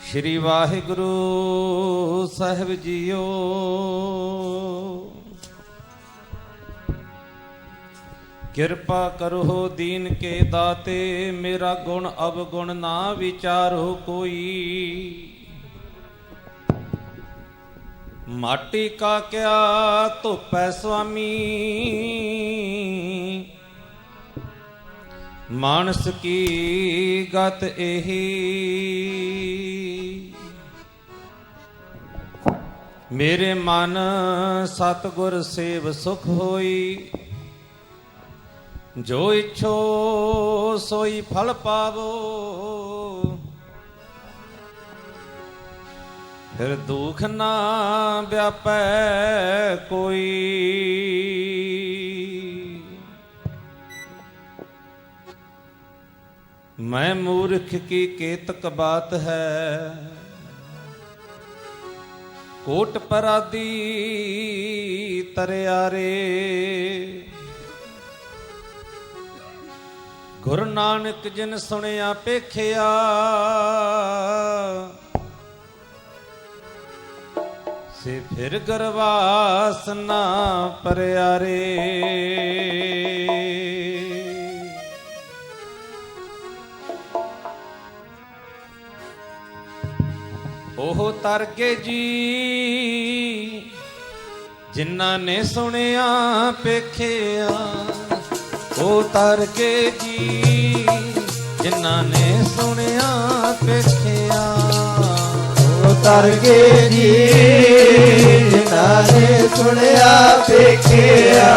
श्री वाहिगुरु साहिब जीओ। किरपा करो दीन के दाते, मेरा गुण अवगुण ना विचारो कोई। माटी का क्या धुपै स्वामी, मानस की गत एही। मेरे मन सतगुर सेव सुख होई, जो इच्छो सोई फल पावो। फिर दुख ना व्यापै कोई। मैं मूर्ख की केतक बात है, कोट परादी तरियारे। गुरु नानक जिन सुनिया पेखिया, से फिर गरवास ना परियारे। ओह तरगे जी जिन्ना ने सुनिया पेखिया, ओ तरगे जी जिन्ना ने सुनिया पेखिया। ओ तरगे जी जिन्ना ने सुनिया पेखिया,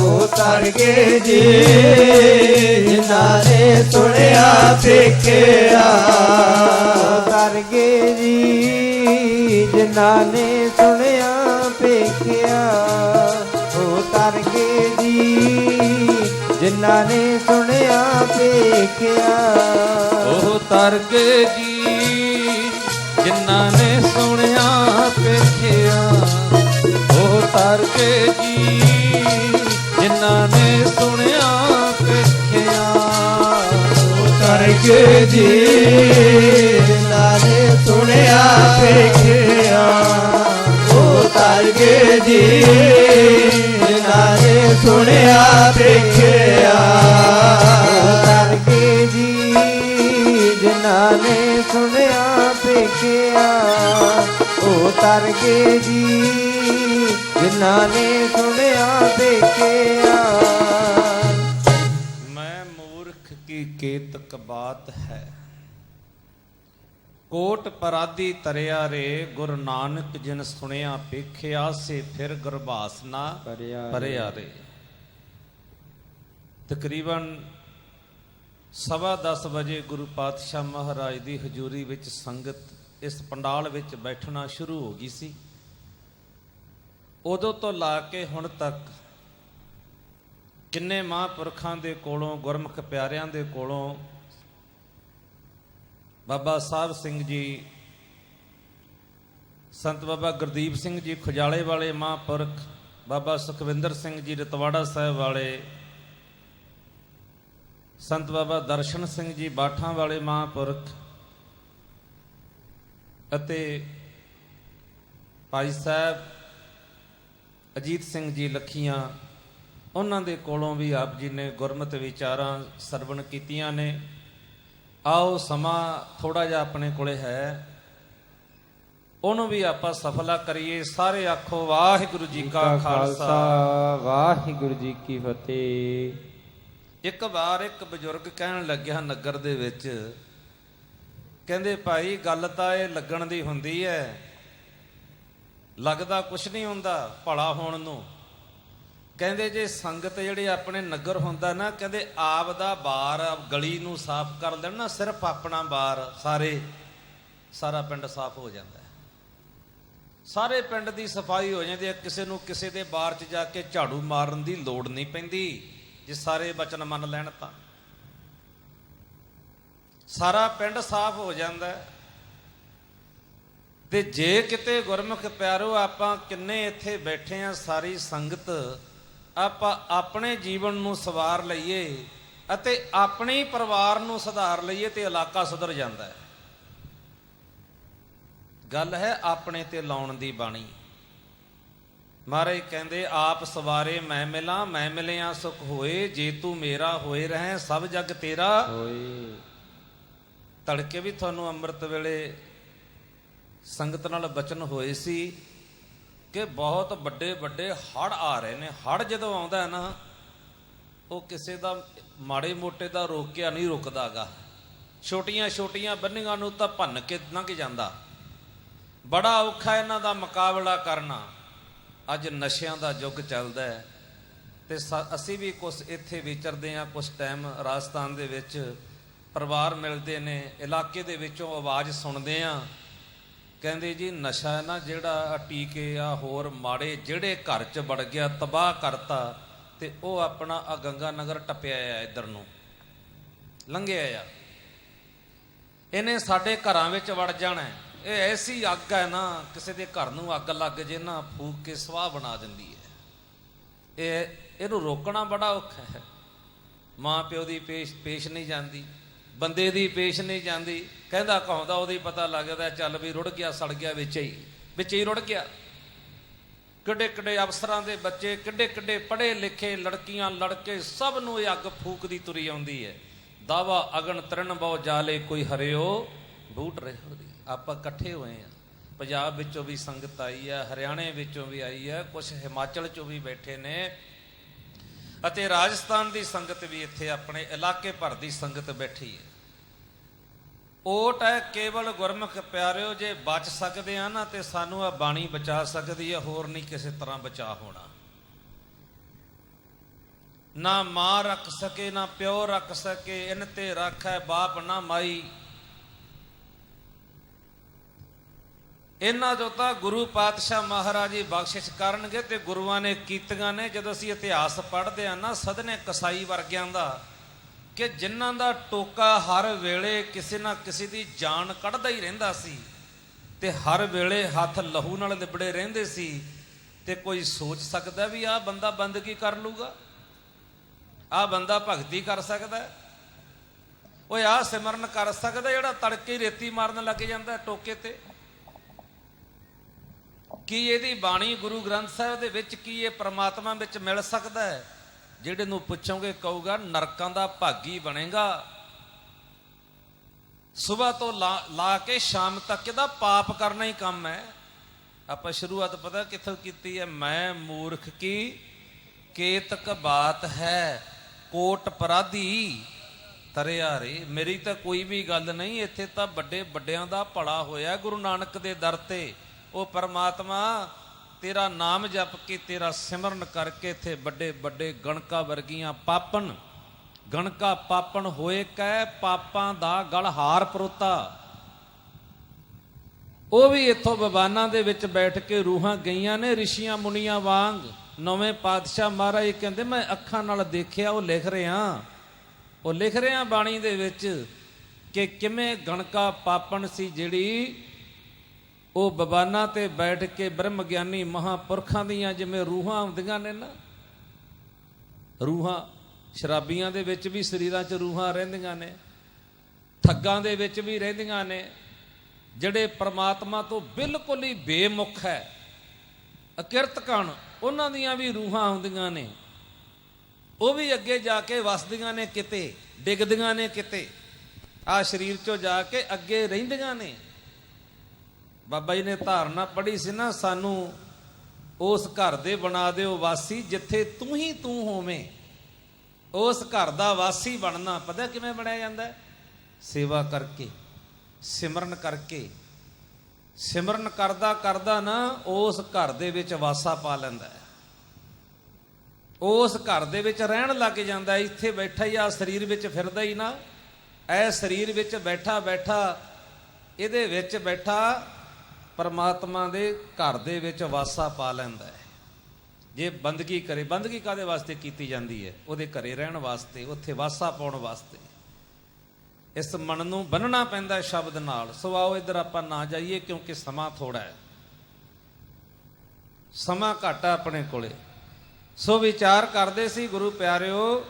ओ तरगे जी जिन्ना ने सुनिया पेखिया। तरगे जी जिन्ना ने सुनिया पेखिया, ओ तरगे जी जिन्ना ने सुनिया पेखिया। ओ तरगे जी जिन्ना ने सुनिया पेखिया, ओ तरगे जी जिन्ना ने सुनिया पेखिया। तरगे जी जिन्ना ने सुनिया पेखिया, ओ तरगे जी जिन्ना ने सुनिया पेखिया। तरगे जी जिन्ना ने सुनिया पेखिया, ओ तरगे जी जिन्ना ने सुनिया पेखिया। की केतक बात है, कोट परादी तरिया रे। गुरु नानक जिन सुनिया पेखिया, से फिर गुरबास ना परिया रे। तकरीबन 10:15 बजे गुरु पातशाह महाराज की हजूरी विच संगत इस पंडाल विच बैठना शुरू हो गई सी। उदों तो ला के हुण तक किन्ने महापुरखां दे कोलों, गुरमुख प्यारियां दे कोलों, बाबा साहब सिंह जी, संत बाबा गुरदीप सिंह जी खुजाले वाले महापुरख, बाबा सुखविंदर सिंह जी रतवाड़ा साहब वाले, संत बाबा दर्शन सिंह जी बाठां वाले महापुरख, अते भाई साहब अजीत सिंह जी लखियां, उन्हां दे कोलों भी आप जी ने गुरमत विचारां सरवण कीतियां ने। आओ समा थोड़ा जिहा अपने कोले है, उहनूं भी आपां सफला करिए। सारे आखो वाहिगुरू जी का खालसा, वाहिगुरू जी की फतेह। एक बार एक बजुर्ग कहण लग्या नगर दे विच, कहंदे भाई गल तां इह लगण दी हुंदी है, लगदा कुछ नहीं हुंदा भला होण नूं। कहते जे संगत जिहड़ी अपने नगर हुंदा ना, कहते आप दा बार गली नूं साफ कर देण ना, सिर्फ अपना बार सारा पिंड साफ हो जाता है। सारे पिंड की सफाई हो जाती है। किसी नूं किसी दे बार च जाके झाड़ू मारन की लोड़ नहीं पैंदी, जे सारे वचन मन लैण तां सारा पिंड साफ हो जाता है। ते जे किते गुरमुख प्यारो आपां किन्ने इत्थे बैठे आ, सारी संगत ਆਪਾਂ ਆਪਣੇ ਜੀਵਨ ਨੂੰ ਸਵਾਰ ਲਈਏ ਅਤੇ ਆਪਣੇ ਪਰਿਵਾਰ ਨੂੰ ਸੁਧਾਰ ਲਈਏ ਤੇ ਇਲਾਕਾ ਸੁਧਰ ਜਾਂਦਾ ਹੈ। ਗੱਲ ਹੈ ਆਪਣੇ ਤੇ ਲਾਉਣ ਦੀ ਬਾਣੀ। ਮਹਾਰਾਜ ਕਹਿੰਦੇ ਆਪ ਸਵਾਰੇ ਮੈਂ ਮਿਲਾਂ, ਮੈਂ ਮਿਲਿਆ ਸੁਖ ਹੋਏ, ਜੇ ਤੂੰ ਮੇਰਾ ਹੋਏ ਰਹੇ ਸਭ ਜਗ ਤੇਰਾ ਹੋਏ। ਤੜਕੇ ਵੀ ਤੁਹਾਨੂੰ ਅੰਮ੍ਰਿਤ ਵੇਲੇ ਸੰਗਤ ਨਾਲ ਬਚਨ ਹੋਏ ਸੀ ਕਿ ਬਹੁਤ ਵੱਡੇ ਵੱਡੇ ਹੜ੍ਹ ਆ ਰਹੇ ਨੇ। ਹੜ੍ਹ ਜਦੋਂ ਆਉਂਦਾ ਹੈ ਨਾ, ਉਹ ਕਿਸੇ ਦਾ ਮਾੜੇ ਮੋਟੇ ਦਾ ਰੋਕਿਆ ਨਹੀਂ ਰੁਕਦਾਗਾ। ਛੋਟੀਆਂ ਛੋਟੀਆਂ ਬੰਨੀਆਂ ਨੂੰ ਤਾਂ ਭੰਨ ਕੇ ਲੰਘ ਜਾਂਦਾ। ਬੜਾ ਔਖਾ ਇਹਨਾਂ ਦਾ ਮੁਕਾਬਲਾ ਕਰਨਾ। ਅੱਜ ਨਸ਼ਿਆਂ ਦਾ ਯੁੱਗ ਚੱਲਦਾ ਹੈ ਤੇ ਅਸੀਂ ਵੀ ਕੁਛ ਇੱਥੇ ਵਿਚਰਦੇ ਹਾਂ। ਕੁਛ ਟਾਈਮ ਰਾਜਸਥਾਨ ਦੇ ਵਿੱਚ ਪਰਿਵਾਰ ਮਿਲਦੇ ਨੇ, ਇਲਾਕੇ ਦੇ ਵਿੱਚੋਂ ਆਵਾਜ਼ ਸੁਣਦੇ ਆ, ਕਹਿੰਦੇ ਜੀ ਨਸ਼ਾ ਹੈ ਨਾ ਜਿਹੜਾ, ਟੀਕੇ ਆ ਹੋਰ ਮਾੜੇ ਜਿਹੜੇ ਘਰ 'ਚ ਵੜ ਗਿਆ ਤਬਾਹ ਕਰਤਾ, ਤੇ ਉਹ ਆਪਣਾ ਆ ਗੰਗਾ ਨਗਰ ਟੱਪਿਆ ਆ, ਇੱਧਰ ਨੂੰ ਲੰਘਿਆ ਆ, ਇਹਨੇ ਸਾਡੇ ਘਰਾਂ ਵਿੱਚ ਵੜ ਜਾਣਾ। ਇਹ ਐਸੀ ਅੱਗ ਹੈ ਨਾ, ਕਿਸੇ ਦੇ ਘਰ ਨੂੰ ਅੱਗ ਲੱਗ ਜੇ ਨਾ, ਫੂਕ ਕੇ ਸਵਾਹ ਬਣਾ ਦਿੰਦੀ ਹੈ। ਇਹਨੂੰ ਰੋਕਣਾ ਬੜਾ ਔਖਾ ਹੈ। ਮਾਂ ਪਿਓ ਦੀ ਪੇਸ਼ ਨਹੀਂ ਜਾਂਦੀ, ਬੰਦੇ ਦੀ ਪੇਸ਼ ਨਹੀਂ ਜਾਂਦੀ। ਕਹਿੰਦਾ ਕਹਾਉਂਦਾ ਉਹਦੀ ਪਤਾ ਲੱਗਦਾ, ਚੱਲ ਵੀ ਰੁੜ ਗਿਆ ਸੜ ਗਿਆ, ਵਿੱਚ ਹੀ ਰੁੜ ਗਿਆ। ਕਿੱਡੇ ਕਿੱਡੇ ਅਫਸਰਾਂ ਦੇ ਬੱਚੇ, ਕਿੱਡੇ ਕਿੱਡੇ ਪੜ੍ਹੇ ਲਿਖੇ ਲੜਕੀਆਂ ਲੜਕੇ, ਸਭ ਨੂੰ ਇਹ ਅੱਗ ਫੂਕਦੀ ਤੁਰੀ ਆਉਂਦੀ ਹੈ। ਦਾਵਾ ਅਗਨ ਤਰਨ ਬਹੁ ਜਾਲੇ ਕੋਈ ਹਰਿਓ ਬੂਟ ਰਹੇ। ਆਪਾਂ ਇਕੱਠੇ ਹੋਏ ਆ, ਪੰਜਾਬ ਵਿੱਚੋਂ ਵੀ ਸੰਗਤ ਆਈ ਹੈ, ਹਰਿਆਣੇ ਵਿੱਚੋਂ ਵੀ ਆਈ ਹੈ, ਕੁਛ ਹਿਮਾਚਲ ਚੋਂ ਵੀ ਬੈਠੇ ਨੇ, ਅਤੇ ਰਾਜਸਥਾਨ ਦੀ ਸੰਗਤ ਵੀ ਇੱਥੇ ਆਪਣੇ ਇਲਾਕੇ ਭਰ ਦੀ ਸੰਗਤ ਬੈਠੀ ਹੈ। ਓਟ ਹੈ ਕੇਵਲ ਗੁਰਮੁਖ ਪਿਆਰਿਓ, ਜੇ ਬਚ ਸਕਦੇ ਆ ਨਾ ਤੇ ਸਾਨੂੰ ਆ ਬਾਣੀ ਬਚਾ ਸਕਦੀ ਹੈ, ਹੋਰ ਨਹੀਂ ਕਿਸੇ ਤਰ੍ਹਾਂ ਬਚਾ ਹੋਣਾ। ਨਾ ਮਾਂ ਰੱਖ ਸਕੇ ਨਾ ਪਿਓ ਰੱਖ ਸਕੇ, ਇਨ ਤੇ ਰੱਖੈ ਬਾਪ ਨਾ ਮਾਈ। ਇਹਨਾਂ ਤੋਂ ਤਾਂ ਗੁਰੂ ਪਾਤਸ਼ਾਹ ਮਹਾਰਾਜ ਜੀ ਬਖਸ਼ਿਸ਼ ਕਰਨਗੇ ਤੇ ਗੁਰੂਆਂ ਨੇ ਕੀਤੀਆਂ ਨੇ। ਜਦੋਂ ਅਸੀਂ ਇਤਿਹਾਸ ਪੜ੍ਹਦੇ ਆ ਨਾ ਸਦਨੇ ਕਸਾਈ ਵਰਗਿਆਂ ਦਾ, ਕਿ ਜਿਨ੍ਹਾਂ ਦਾ ਟੋਕਾ ਹਰ ਵੇਲੇ ਕਿਸੇ ਨਾ ਕਿਸੇ ਦੀ ਜਾਨ ਕੱਢਦਾ ਹੀ ਰਹਿੰਦਾ ਸੀ, ਤੇ ਹਰ ਵੇਲੇ ਹੱਥ ਲਹੂ ਨਾਲ ਲਿਬੜੇ ਰਹਿੰਦੇ ਸੀ। ਤੇ ਕੋਈ ਸੋਚ ਸਕਦਾ ਵੀ ਆਹ ਬੰਦਾ ਬੰਦਗੀ ਕਰ ਲੂਗਾ, ਆਹ ਬੰਦਾ ਭਗਤੀ ਕਰ ਸਕਦਾ, ਓਏ ਆਹ ਸਿਮਰਨ ਕਰ ਸਕਦਾ ਜਿਹੜਾ ਤੜਕੇ ਰੇਤੀ ਮਾਰਨ ਲੱਗ ਜਾਂਦਾ ਟੋਕੇ ਤੇ? ਕੀ ਇਹਦੀ ਬਾਣੀ ਗੁਰੂ ਗ੍ਰੰਥ ਸਾਹਿਬ ਦੇ ਵਿੱਚ ਕੀ ਇਹ ਪ੍ਰਮਾਤਮਾ ਵਿੱਚ ਮਿਲ ਸਕਦਾ ਹੈ? ਜਿਹੜੇ ਨੂੰ ਪੁੱਛੋਗੇ ਕਹੂਗਾ ਨਰਕਾਂ ਦਾ ਭਾਗੀ ਬਣੇਗਾ। ਸਵੇਰ ਤੋਂ ਲਾ ਕੇ ਸ਼ਾਮ ਤੱਕ ਇਹਦਾ ਪਾਪ ਕਰਨਾ ਹੀ ਕੰਮ ਹੈ। ਆਪਾਂ ਸ਼ੁਰੂਆਤ ਪਤਾ ਕਿੱਥੋਂ ਕੀਤੀ ਹੈ? ਮੈਂ ਮੂਰਖ ਕੀ ਕੇਤਕ ਬਾਤ ਹੈ, ਕੋਟ ਪਰਾਧੀ ਤਰਿਆ ਰੇ। ਮੇਰੀ ਤਾਂ ਕੋਈ ਵੀ ਗੱਲ ਨਹੀਂ, ਇੱਥੇ ਤਾਂ ਵੱਡੇ ਵੱਡਿਆਂ ਦਾ ਭਲਾ ਹੋਇਆ ਗੁਰੂ ਨਾਨਕ ਦੇ ਦਰ ਤੇ। ਉਹ ਪਰਮਾਤਮਾ ਤੇਰਾ ਨਾਮ ਜਪ ਕੇ, ਤੇਰਾ ਸਿਮਰਨ ਕਰਕੇ ਇੱਥੇ ਵੱਡੇ ਵੱਡੇ ਗਣਕਾ ਵਰਗੀਆਂ ਪਾਪਣ, ਗਣਕਾ ਪਾਪਣ ਹੋਏ ਕਹਿ ਪਾਪਾਂ ਦਾ ਗਲ ਹਾਰ ਪਰੋਤਾ। ਉਹ ਵੀ ਇੱਥੋਂ ਬਵਾਨਾਂ ਦੇ ਵਿੱਚ ਬੈਠ ਕੇ ਰੂਹਾਂ ਗਈਆਂ ਨੇ ਰਿਸ਼ੀਆਂ ਮੁਨੀਆਂ ਵਾਂਗ। ਨੌਵੇਂ ਪਾਤਸ਼ਾਹ ਮਹਾਰਾਜ ਕਹਿੰਦੇ ਮੈਂ ਅੱਖਾਂ ਨਾਲ ਦੇਖਿਆ, ਉਹ ਲਿਖ ਰਿਹਾ ਬਾਣੀ ਦੇ ਵਿੱਚ ਕਿ ਕਿਵੇਂ ਗਣਕਾ ਪਾਪਣ ਸੀ ਜਿਹੜੀ ਉਹ ਬਵਾਨਾਂ ਤੇ ਬੈਠ ਕੇ ਬ੍ਰਹਮ ਗਿਆਨੀ ਮਹਾਂਪੁਰਖਾਂ ਦੀਆਂ ਜਿਵੇਂ ਰੂਹਾਂ ਆਉਂਦੀਆਂ ਨੇ ਨਾ, ਰੂਹਾਂ ਸ਼ਰਾਬੀਆਂ ਦੇ ਵਿੱਚ ਵੀ ਸਰੀਰਾਂ 'ਚ ਰੂਹਾਂ ਰਹਿੰਦੀਆਂ ਨੇ, ਠੱਗਾਂ ਦੇ ਵਿੱਚ ਵੀ ਰਹਿੰਦੀਆਂ ਨੇ, ਜਿਹੜੇ ਪ੍ਰਮਾਤਮਾ ਤੋਂ ਬਿਲਕੁਲ ਹੀ ਬੇਮੁਖ ਹੈ, ਅਕਿਰਤ ਕਣ, ਉਹਨਾਂ ਦੀਆਂ ਵੀ ਰੂਹਾਂ ਆਉਂਦੀਆਂ ਨੇ। ਉਹ ਵੀ ਅੱਗੇ ਜਾ ਕੇ ਵਸਦੀਆਂ ਨੇ ਕਿਤੇ, ਡਿੱਗਦੀਆਂ ਨੇ ਕਿਤੇ, ਆਹ ਸਰੀਰ 'ਚੋਂ ਜਾ ਕੇ ਅੱਗੇ ਰਹਿੰਦੀਆਂ ਨੇ। ਬਾਬਾ ਜੀ ਨੇ ਧਾਰਨਾ ਪੜ੍ਹੀ ਸੀ ਨਾ, ਸਾਨੂੰ ਉਸ ਘਰ ਦੇ ਬਣਾ ਦਿਓ ਵਾਸੀ ਜਿੱਥੇ ਤੂੰ ਹੀ ਤੂੰ ਹੋਵੇਂ। ਉਸ ਘਰ ਦਾ ਵਾਸੀ ਬਣਨਾ ਪਤਾ ਕਿਵੇਂ ਬਣਿਆ ਜਾਂਦਾ? ਸੇਵਾ ਕਰਕੇ, ਸਿਮਰਨ ਕਰਕੇ। ਸਿਮਰਨ ਕਰਦਾ ਕਰਦਾ ਨਾ ਉਸ ਘਰ ਦੇ ਵਿੱਚ ਵਾਸਾ ਪਾ ਲੈਂਦਾ ਹੈ, ਉਸ ਘਰ ਦੇ ਵਿੱਚ ਰਹਿਣ ਲੱਗ ਜਾਂਦਾ। ਇੱਥੇ ਬੈਠਾ ਹੀ ਆ ਸਰੀਰ ਵਿੱਚ ਫਿਰਦਾ ਹੀ ਨਾ, ਇਹ ਸਰੀਰ ਵਿੱਚ ਬੈਠਾ ਬੈਠਾ, ਇਹਦੇ ਵਿੱਚ ਬੈਠਾ ਪਰਮਾਤਮਾ ਦੇ ਘਰ ਦੇ ਵਿੱਚ ਵਾਸਾ ਪਾ ਲੈਂਦਾ ਹੈ। ਜੇ ਬੰਦਗੀ ਕਰੇ, ਬੰਦਗੀ ਕਾਹਦੇ ਵਾਸਤੇ ਕੀਤੀ ਜਾਂਦੀ ਹੈ? ਉਹਦੇ ਘਰੇ ਰਹਿਣ ਵਾਸਤੇ, ਉੱਥੇ ਵਾਸਾ ਪਾਉਣ ਵਾਸਤੇ। ਇਸ ਮਨ ਨੂੰ ਬੰਨਣਾ ਪੈਂਦਾ ਸ਼ਬਦ ਨਾਲ। ਸੋ ਆਓ ਇੱਧਰ ਆਪਾਂ ਨਾ ਜਾਈਏ ਕਿਉਂਕਿ ਸਮਾਂ ਥੋੜਾ ਹੈ, ਸਮਾਂ ਘੱਟ ਹੈ ਆਪਣੇ ਕੋਲੇ। ਸੋ ਵਿਚਾਰ ਕਰਦੇ ਸੀ ਗੁਰੂ ਪਿਆਰਿਓ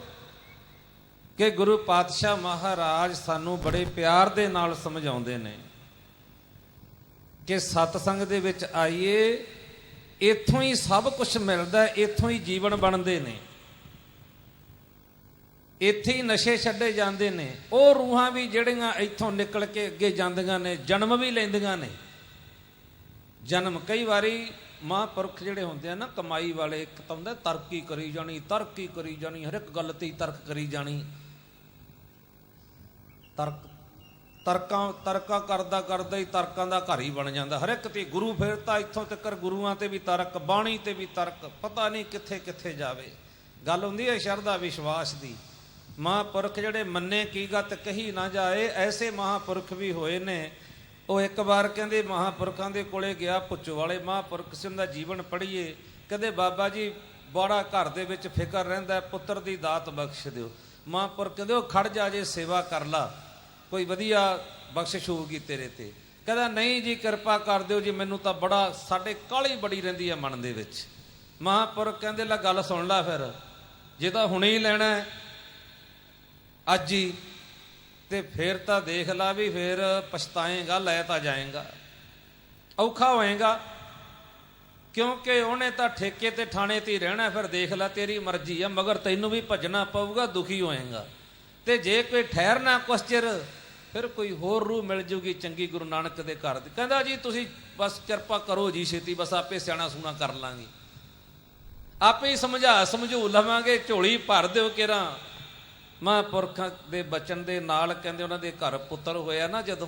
ਕਿ ਗੁਰੂ ਪਾਤਸ਼ਾਹ ਮਹਾਰਾਜ ਸਾਨੂੰ ਬੜੇ ਪਿਆਰ ਦੇ ਨਾਲ ਸਮਝਾਉਂਦੇ ਨੇ ਕਿ ਸਤਸੰਗ ਦੇ ਵਿੱਚ ਆਈਏ, ਇੱਥੋਂ ਹੀ ਸਭ ਕੁਝ ਮਿਲਦਾ, ਇੱਥੋਂ ਹੀ ਜੀਵਨ ਬਣਦੇ ਨੇ, ਇੱਥੇ ਹੀ ਨਸ਼ੇ ਛੱਡੇ ਜਾਂਦੇ ਨੇ। ਉਹ ਰੂਹਾਂ ਵੀ ਜਿਹੜੀਆਂ ਇੱਥੋਂ ਨਿਕਲ ਕੇ ਅੱਗੇ ਜਾਂਦੀਆਂ ਨੇ, ਜਨਮ ਵੀ ਲੈਂਦੀਆਂ ਨੇ। ਜਨਮ ਕਈ ਵਾਰੀ ਮਹਾਂਪੁਰਖ ਜਿਹੜੇ ਹੁੰਦੇ ਆ ਨਾ ਕਮਾਈ ਵਾਲੇ, ਇੱਕ ਤਾਂ ਹੁੰਦਾ ਤਰੱਕੀ ਕਰੀ ਜਾਣੀ, ਤਰੱਕੀ ਕਰੀ ਜਾਣੀ, ਹਰ ਇੱਕ ਗੱਲ ਤੇ ਹੀ ਤਰਕ ਕਰੀ ਜਾਣੀ, ਤਰਕਾ ਕਰਦਾ ਕਰਦਾ ਹੀ ਤਰਕਾਂ ਦਾ ਘਰ ਹੀ ਬਣ ਜਾਂਦਾ ਹਰ ਇੱਕ ਤੇ। ਗੁਰੂ ਫਿਰ ਤਾਂ ਇੱਥੋਂ ਤੱਕ ਗੁਰੂਆਂ ਤੇ ਵੀ ਤਰਕ, ਬਾਣੀ ਤੇ ਵੀ ਤਰਕ, ਪਤਾ ਨਹੀਂ ਕਿੱਥੇ ਕਿੱਥੇ ਜਾਵੇ। ਗੱਲ ਹੁੰਦੀ ਹੈ ਸ਼ਰਧਾ ਵਿਸ਼ਵਾਸ ਦੀ। ਮਹਾਂਪੁਰਖ ਜਿਹੜੇ ਮੰਨੇ ਕੀ ਗੱਤ ਕਹੀ ਨਾ ਜਾਏ, ਐਸੇ ਮਹਾਂਪੁਰਖ ਵੀ ਹੋਏ ਨੇ। ਉਹ ਇੱਕ ਵਾਰ ਕਹਿੰਦੇ ਮਹਾਂਪੁਰਖਾਂ ਦੇ ਕੋਲੇ ਗਿਆ, ਪੁੱਛੋ ਵਾਲੇ ਮਹਾਂਪੁਰਖ ਸਿੰਘ ਦਾ ਜੀਵਨ ਪੜ੍ਹੀਏ। ਕਹਿੰਦੇ ਬਾਬਾ ਜੀ ਬੜਾ ਘਰ ਦੇ ਵਿੱਚ ਫਿਕਰ ਰਹਿੰਦਾ, ਪੁੱਤਰ ਦੀ ਦਾਤ ਬਖਸ਼ ਦਿਓ। ਮਹਾਂਪੁਰਖ ਕਹਿੰਦੇ ਉਹ ਖੜ ਜਾ, ਜੇ ਸੇਵਾ ਕਰ ਲਾ, ਕੋਈ ਵਧੀਆ ਬਖਸ਼ਿਸ਼ ਹੋਊਗੀ ਤੇਰੇ ਤੇ। ਕਹਿੰਦਾ ਨਹੀਂ ਜੀ ਕਿਰਪਾ ਕਰ ਦਿਓ ਜੀ, ਮੈਨੂੰ ਤਾਂ ਬੜਾ ਸਾਡੇ ਕਾਹਲੀ ਬੜੀ ਰਹਿੰਦੀ ਹੈ ਮਨ ਦੇ ਵਿੱਚ। ਮਹਾਂਪੁਰਖ ਕਹਿੰਦੇ ਲੈ ਗੱਲ ਸੁਣ ਲੈ, ਫਿਰ ਜੇ ਤਾਂ ਹੁਣੇ ਹੀ ਲੈਣਾ ਅੱਜ ਹੀ, ਤੇ ਫਿਰ ਤਾਂ ਦੇਖ ਲਾ ਵੀ ਫਿਰ ਪਛਤਾਏਗਾ, ਲੈ ਤਾਂ ਜਾਏਗਾ, ਔਖਾ ਹੋਏਗਾ, ਕਿਉਂਕਿ ਉਹਨੇ ਤਾਂ ਠੇਕੇ ਤੇ ਥਾਣੇ ਤੇ ਹੀ ਰਹਿਣਾ। ਫਿਰ ਦੇਖ ਲੈ ਤੇਰੀ ਮਰਜ਼ੀ ਆ, ਮਗਰ ਤੈਨੂੰ ਵੀ ਭੱਜਣਾ ਪਊਗਾ, ਦੁਖੀ ਹੋਏਗਾ। ਤੇ ਜੇ ਕੋਈ ਠਹਿਰਨਾ ਕੁਛ ਚਿਰ, ਫਿਰ ਕੋਈ ਹੋਰ ਰੂਹ ਮਿਲ ਜੂਗੀ ਚੰਗੀ ਗੁਰੂ ਨਾਨਕ ਦੇ ਘਰ ਦੀ। ਕਹਿੰਦਾ ਜੀ ਤੁਸੀਂ ਬਸ ਕਿਰਪਾ ਕਰੋ ਜੀ, ਛੇਤੀ ਬਸ ਆਪੇ ਸਿਆਣਾ ਸੂਣਾ ਕਰ ਲਾਂਗੇ, ਆਪੇ ਹੀ ਸਮਝੂ ਲਵਾਂਗੇ, ਝੋਲੀ ਭਰ ਦਿਓ ਕਿਰਾਂ। ਮਹਾਂਪੁਰਖਾਂ ਦੇ ਬਚਨ ਦੇ ਨਾਲ ਕਹਿੰਦੇ ਉਹਨਾਂ ਦੇ ਘਰ ਪੁੱਤਰ ਹੋਇਆ ਨਾ ਜਦੋਂ,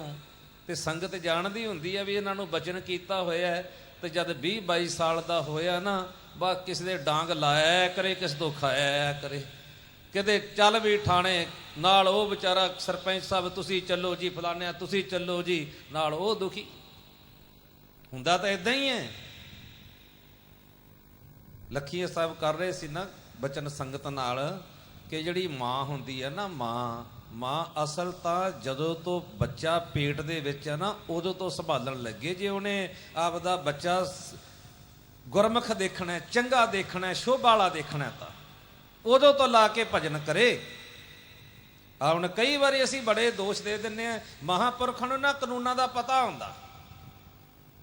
ਤੇ ਸੰਗਤ ਜਾਣਦੀ ਹੁੰਦੀ ਹੈ ਵੀ ਇਹਨਾਂ ਨੂੰ ਬਚਨ ਕੀਤਾ ਹੋਇਆ। ਤੇ ਜਦ 20-22 ਸਾਲ ਦਾ ਹੋਇਆ ਨਾ, ਬਸ ਕਿਸੇ ਦੇ ਡਾਂਗ ਲਾਇਆ ਕਰੇ, ਕਿਸੇ ਤੋਂ ਖਾਇਆ ਕਰੇ, ਕਿਤੇ ਚੱਲ ਵੀ ਥਾਣੇ ਨਾਲ ਉਹ ਵਿਚਾਰਾ ਸਰਪੰਚ ਸਾਹਿਬ ਤੁਸੀਂ ਚੱਲੋ ਜੀ, ਫਲਾਨਿਆ ਤੁਸੀਂ ਚੱਲੋ ਜੀ, ਨਾਲ ਉਹ ਦੁਖੀ ਹੁੰਦਾ। ਤਾਂ ਇਦਾਂ ਹੀ ਹੈ। ਲੱਖੀਏ ਸਾਹਿਬ ਕਰ ਰਹੇ ਸੀ ਨਾ ਬਚਨ ਸੰਗਤ ਨਾਲ, ਕਿ ਜਿਹੜੀ ਮਾਂ ਹੁੰਦੀ ਹੈ ਨਾ, ਮਾਂ ਅਸਲ ਤਾਂ ਜਦੋਂ ਤੋਂ ਬੱਚਾ ਪੇਟ ਦੇ ਵਿੱਚ ਹੈ ਨਾ, ਉਦੋਂ ਤੋਂ ਸੰਭਾਲਣ ਲੱਗੇ। ਜੇ ਉਹਨੇ ਆਪਦਾ ਬੱਚਾ ਗੁਰਮੁਖ ਦੇਖਣਾ, ਚੰਗਾ ਦੇਖਣਾ, ਸ਼ੋਭਾ ਵਾਲਾ ਦੇਖਣਾ, ਤਾਂ ਉਦੋਂ ਤੋਂ ਲਾ ਕੇ ਭਜਨ ਕਰੇ। ਹੁਣ ਕਈ ਵਾਰੀ ਅਸੀਂ ਬੜੇ ਦੋਸ਼ ਦੇ ਦਿੰਦੇ ਹਾਂ ਮਹਾਂਪੁਰਖਾਂ ਨੂੰ, ਨਾ ਕਾਨੂੰਨਾਂ ਦਾ ਪਤਾ ਹੁੰਦਾ।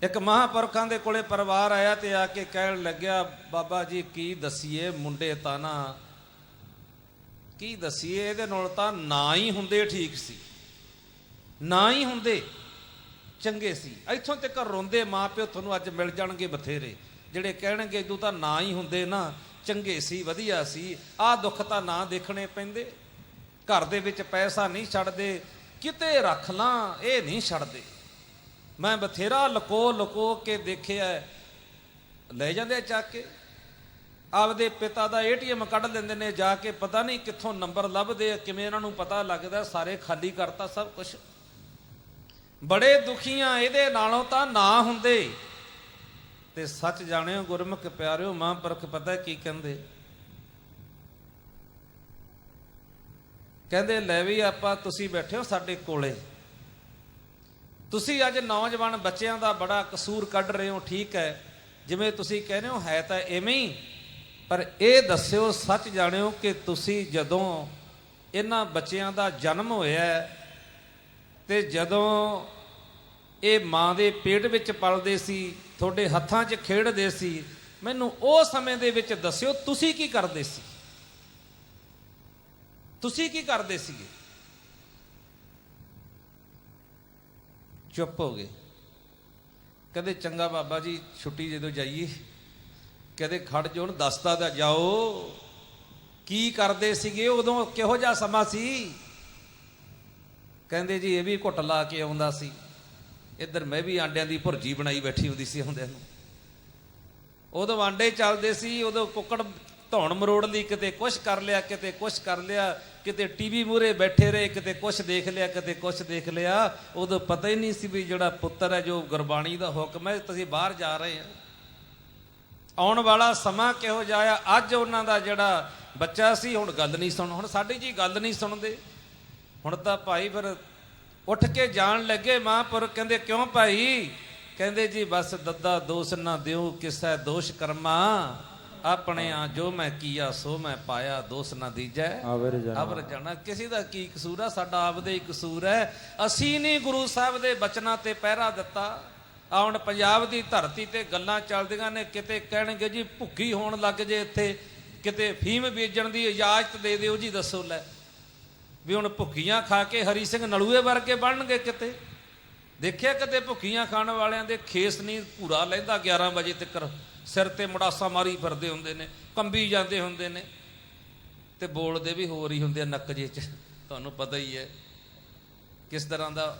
ਇੱਕ ਮਹਾਂਪੁਰਖਾਂ ਦੇ ਕੋਲੇ ਪਰਿਵਾਰ ਆਇਆ ਤੇ ਆ ਕੇ ਕਹਿਣ ਲੱਗਿਆ, ਬਾਬਾ ਜੀ ਕੀ ਦਸੀਏ, ਮੁੰਡੇ ਤਾਂ ਨਾ ਕੀ ਦਸੀਏ, ਇਹਦੇ ਨਾਲ ਤਾਂ ਨਾ ਹੀ ਹੁੰਦੇ ਠੀਕ ਸੀ, ਨਾ ਹੀ ਹੁੰਦੇ ਚੰਗੇ ਸੀ। ਇੱਥੋਂ ਤੱਕ ਰੋਂਦੇ ਮਾਂ ਪਿਓ ਤੁਹਾਨੂੰ ਅੱਜ ਮਿਲ ਜਾਣਗੇ ਬਥੇਰੇ, ਜਿਹੜੇ ਕਹਿਣਗੇ ਤੂੰ ਤਾਂ ਨਾ ਹੀ ਹੁੰਦੇ ਨਾ, ਚੰਗੇ ਸੀ, ਵਧੀਆ ਸੀ। ਆਹ ਦੁੱਖ ਤਾਂ ਨਾ ਦੇਖਣੇ ਪੈਂਦੇ। ਘਰ ਦੇ ਵਿੱਚ ਪੈਸਾ ਨਹੀਂ ਛੱਡਦੇ, ਕਿਤੇ ਰੱਖ ਲਾਂ ਇਹ ਨਹੀਂ ਛੱਡਦੇ। ਮੈਂ ਬਥੇਰਾ ਲੁਕੋ ਕੇ ਦੇਖਿਆ, ਲੈ ਜਾਂਦੇ ਚੱਕ ਕੇ। ਆਪਦੇ ਪਿਤਾ ਦਾ ATM ਕੱਢ ਲੈਂਦੇ ਨੇ ਜਾ ਕੇ, ਪਤਾ ਨਹੀਂ ਕਿੱਥੋਂ ਨੰਬਰ ਲੱਭਦੇ, ਕਿਵੇਂ ਇਹਨਾਂ ਨੂੰ ਪਤਾ ਲੱਗਦਾ, ਸਾਰੇ ਖਾਲੀ ਕਰਤਾ ਸਭ ਕੁਝ। ਬੜੇ ਦੁਖੀਆਂ ਇਹਦੇ ਨਾਲੋਂ ਤਾਂ ਨਾ ਹੁੰਦੇ। ਤੇ ਸੱਚ ਜਾਣਿਓ ਗੁਰਮੁਖ ਪਿਆਰਿਓ, ਮਹਾਂਪੁਰਖ ਪਤਾ ਕੀ ਕਹਿੰਦੇ? ਕਹਿੰਦੇ ਲੈ ਵੀ ਆਪਾਂ ਤੁਸੀਂ ਬੈਠੇ ਹੋ ਸਾਡੇ ਕੋਲੇ, ਤੁਸੀਂ ਅੱਜ ਨੌਜਵਾਨ ਬੱਚਿਆਂ ਦਾ ਬੜਾ ਕਸੂਰ ਕੱਢ ਰਹੇ ਹੋ, ਠੀਕ ਹੈ, ਜਿਵੇਂ ਤੁਸੀਂ ਕਹਿੰਦੇ ਹੋ ਹੈ ਤਾਂ ਐਵੇਂ ਹੀ, ਪਰ ਇਹ ਦੱਸਿਓ ਸੱਚ ਜਾਣਿਓ ਕਿ ਤੁਸੀਂ ਜਦੋਂ ਇਹਨਾਂ ਬੱਚਿਆਂ ਦਾ ਜਨਮ ਹੋਇਆ ਤੇ ਜਦੋਂ ਇਹ ਮਾਂ ਦੇ ਪੇਟ ਵਿੱਚ ਪਲਦੇ ਸੀ, ਤੁਹਾਡੇ ਹੱਥਾਂ 'ਚ ਖੇਡਦੇ ਸੀ, ਮੈਨੂੰ ਉਹ ਸਮੇਂ ਦੇ ਵਿੱਚ ਦੱਸਿਓ ਤੁਸੀਂ ਕੀ ਕਰਦੇ ਸੀ, ਤੁਸੀਂ ਕੀ ਕਰਦੇ ਸੀਗੇ? ਚੁੱਪ ਹੋ ਗਏ। ਕਹਿੰਦੇ ਚੰਗਾ ਬਾਬਾ ਜੀ ਛੁੱਟੀ ਜਦੋਂ ਜਾਈਏ, ਕਹਿੰਦੇ ਖੜ ਜੋ, ਹੁਣ ਦੱਸਦਾ ਤਾਂ ਜਾਓ ਕੀ ਕਰਦੇ ਸੀਗੇ ਉਦੋਂ, ਕਿਹੋ ਜਿਹਾ ਸਮਾਂ ਸੀ? ਕਹਿੰਦੇ ਜੀ ਇਹ ਵੀ ਘੁੱਟ ਲਾ ਕੇ ਆਉਂਦਾ ਸੀ, ਇੱਧਰ ਮੈਂ ਵੀ ਆਂਡਿਆਂ ਦੀ ਭੁਰਜੀ ਬਣਾਈ ਬੈਠੀ ਹੁੰਦੀ ਸੀ ਆਉਂਦਿਆਂ ਨੂੰ। ਉਦੋਂ ਆਂਡੇ ਚੱਲਦੇ ਸੀ, ਉਦੋਂ ਕੁੱਕੜ ਧੌਣ ਮਰੋੜ ਲਈ, ਕਿਤੇ ਕੁਛ ਕਰ ਲਿਆ, ਕਿਤੇ ਕੁਛ ਕਰ ਲਿਆ, ਕਿਤੇ ਟੀਵੀ ਮੂਹਰੇ ਬੈਠੇ ਰਹੇ, ਕਿਤੇ ਕੁਛ ਦੇਖ ਲਿਆ, ਕਿਤੇ ਕੁਛ ਦੇਖ ਲਿਆ। ਉਦੋਂ ਪਤਾ ਹੀ ਨਹੀਂ ਸੀ ਵੀ ਜਿਹੜਾ ਪੁੱਤਰ ਹੈ, ਜੋ ਗੁਰਬਾਣੀ ਦਾ ਹੁਕਮ ਹੈ, ਤੁਸੀਂ ਬਾਹਰ ਜਾ ਰਹੇ ਆ, ਆਉਣ ਵਾਲਾ ਸਮਾਂ ਕਿਹੋ ਜਿਹਾ ਆ। ਅੱਜ ਉਹਨਾਂ ਦਾ ਜਿਹੜਾ ਬੱਚਾ ਸੀ, ਹੁਣ ਗੱਲ ਨਹੀਂ ਸੁਣ, ਹੁਣ ਸਾਡੀ ਜੀ ਗੱਲ ਨਹੀਂ ਸੁਣਦੇ। ਹੁਣ ਤਾਂ ਭਾਈ ਫਿਰ ਉੱਠ ਕੇ ਜਾਣ ਲੱਗੇ। ਮਹਾਂਪੁਰਖ ਕਹਿੰਦੇ ਕਿਉਂ ਭਾਈ? ਕਹਿੰਦੇ ਜੀ ਬਸ ਦੱਦਾ ਦੋਸ਼ ਨਾ ਦਿਓ ਕਿਸੈ ਦੋਸ਼ ਕਰਮਾ, ਆਪਣੇ ਆ ਜੋ ਮੈਂ ਕੀਆ ਸੋ ਮੈਂ ਪਾਇਆ, ਦੋਸ਼ ਨਾ ਦੀਜੈ ਅਵਰ ਜਾਣਾ। ਕਿਸੇ ਦਾ ਕੀ ਕਸੂਰ ਆ, ਸਾਡਾ ਆਪਦੇ ਹੀ ਕਸੂਰ ਹੈ। ਅਸੀਂ ਨਹੀਂ ਗੁਰੂ ਸਾਹਿਬ ਦੇ ਬਚਨਾਂ ਤੇ ਪਹਿਰਾ ਦਿੱਤਾ, ਆ ਹੁਣ ਪੰਜਾਬ ਦੀ ਧਰਤੀ ਤੇ ਗੱਲਾਂ ਚੱਲਦੀਆਂ ਨੇ, ਕਿਤੇ ਕਹਿਣਗੇ ਜੀ ਭੁੱਖੀ ਹੋਣ ਲੱਗ ਜੇ ਇੱਥੇ, ਕਿਤੇ ਫੀਮ ਵੇਚਣ ਦੀ ਇਜਾਜ਼ਤ ਦੇ ਦਿਓ ਜੀ। ਦੱਸੋ ਲੈ ਵੀ ਹੁਣ ਭੁੱਖੀਆਂ ਖਾ ਕੇ ਹਰੀ ਸਿੰਘ ਨਲੂਏ ਵਰਗੇ ਬਣਨਗੇ ਕਿਤੇ? ਦੇਖਿਆ ਕਦੇ ਭੁੱਖੀਆਂ ਖਾਣ ਵਾਲਿਆਂ ਦੇ ਖੇਸ ਨਹੀਂ ਭੂਰਾ ਲੈਂਦਾ 11 ਵਜੇ ਤੱਕ, ਸਿਰ ਤੇ ਮੜਾਸਾ ਮਾਰੀ ਫਿਰਦੇ ਹੁੰਦੇ ਨੇ, ਕੰਬੀ ਜਾਂਦੇ ਹੁੰਦੇ ਨੇ, ਤੇ ਬੋਲਦੇ ਵੀ ਹੋਰ ਹੀ ਹੁੰਦੇ ਆ ਨੱਕ ਜੇ 'ਚ। ਤੁਹਾਨੂੰ ਪਤਾ ਹੀ ਹੈ ਕਿਸ ਤਰ੍ਹਾਂ ਦਾ।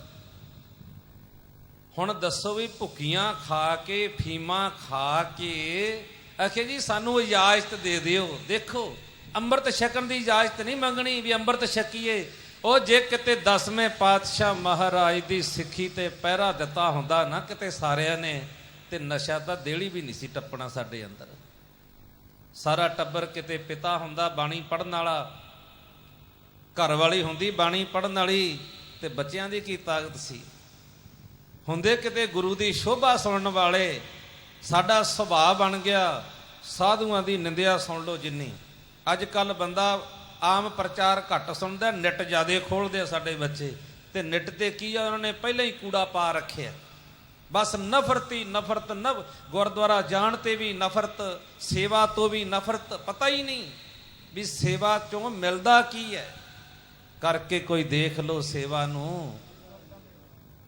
ਹੁਣ ਦੱਸੋ ਵੀ ਭੁੱਖੀਆਂ ਖਾ ਕੇ, ਫੀਮਾਂ ਖਾ ਕੇ ਆਖੇ ਜੀ ਸਾਨੂੰ ਇਜਾਜ਼ਤ ਦੇ ਦਿਓ। ਦੇਖੋ ਅੰਮ੍ਰਿਤ ਛਕਣ ਦੀ ਇਜਾਜ਼ਤ ਨਹੀਂ ਮੰਗਣੀ ਵੀ ਅੰਮ੍ਰਿਤ ਛਕੀਏ। ਉਹ ਜੇ ਕਿਤੇ 10ਵੇਂ ਪਾਤਸ਼ਾਹ ਮਹਾਰਾਜ ਦੀ ਸਿੱਖੀ ਤੇ ਪਹਿਰਾ ਦਿੱਤਾ ਹੁੰਦਾ ਨਾ ਕਿਤੇ ਸਾਰਿਆਂ ਨੇ, ਤੇ ਨਸ਼ਾ ਤਾਂ ਦੇਲੀ ਵੀ ਨਹੀਂ ਸੀ ਟੱਪਣਾ ਸਾਡੇ ਅੰਦਰ। ਸਾਰਾ ਟੱਬਰ ਕਿਤੇ ਪਿਤਾ ਹੁੰਦਾ ਬਾਣੀ ਪੜ੍ਹਨ ਵਾਲਾ, ਘਰ ਵਾਲੀ ਹੁੰਦੀ ਬਾਣੀ ਪੜ੍ਹਨ ਵਾਲੀ, ਤੇ ਬੱਚਿਆਂ ਦੀ ਕੀ ਤਾਕਤ ਸੀ। ਹੁੰਦੇ ਕਿਤੇ ਗੁਰੂ ਦੀ ਸ਼ੋਭਾ ਸੁਣਨ ਵਾਲੇ। ਸਾਡਾ ਸੁਭਾਅ ਬਣ ਗਿਆ ਸਾਧੂਆਂ ਦੀ ਨਿੰਦਿਆ ਸੁਣ ਲਓ ਜਿੰਨੀ। ਅੱਜ ਕੱਲ ਬੰਦਾ ਆਮ ਪ੍ਰਚਾਰ ਘੱਟ ਸੁਣਦਾ, ਨਿੱਟ ਜ਼ਿਆਦੇ ਖੋਲਦੇ ਆ ਸਾਡੇ ਬੱਚੇ। ਤੇ ਨਿੱਟ ਤੇ ਕੀ ਆ, ਉਹਨਾਂ ਨੇ ਪਹਿਲਾਂ ਹੀ ਕੂੜਾ ਪਾ ਰੱਖਿਆ। ਬਸ ਨਫ਼ਰਤ ਹੀ ਨਫ਼ਰਤ, ਗੁਰਦੁਆਰਾ ਜਾਣ ਤੇ ਵੀ ਨਫ਼ਰਤ, ਸੇਵਾ ਤੋਂ ਵੀ ਨਫ਼ਰਤ। ਪਤਾ ਹੀ ਨਹੀਂ ਵੀ ਸੇਵਾ ਚੋਂ ਮਿਲਦਾ ਕੀ ਹੈ। ਕਰਕੇ ਕੋਈ ਦੇਖ ਲਓ ਸੇਵਾ ਨੂੰ।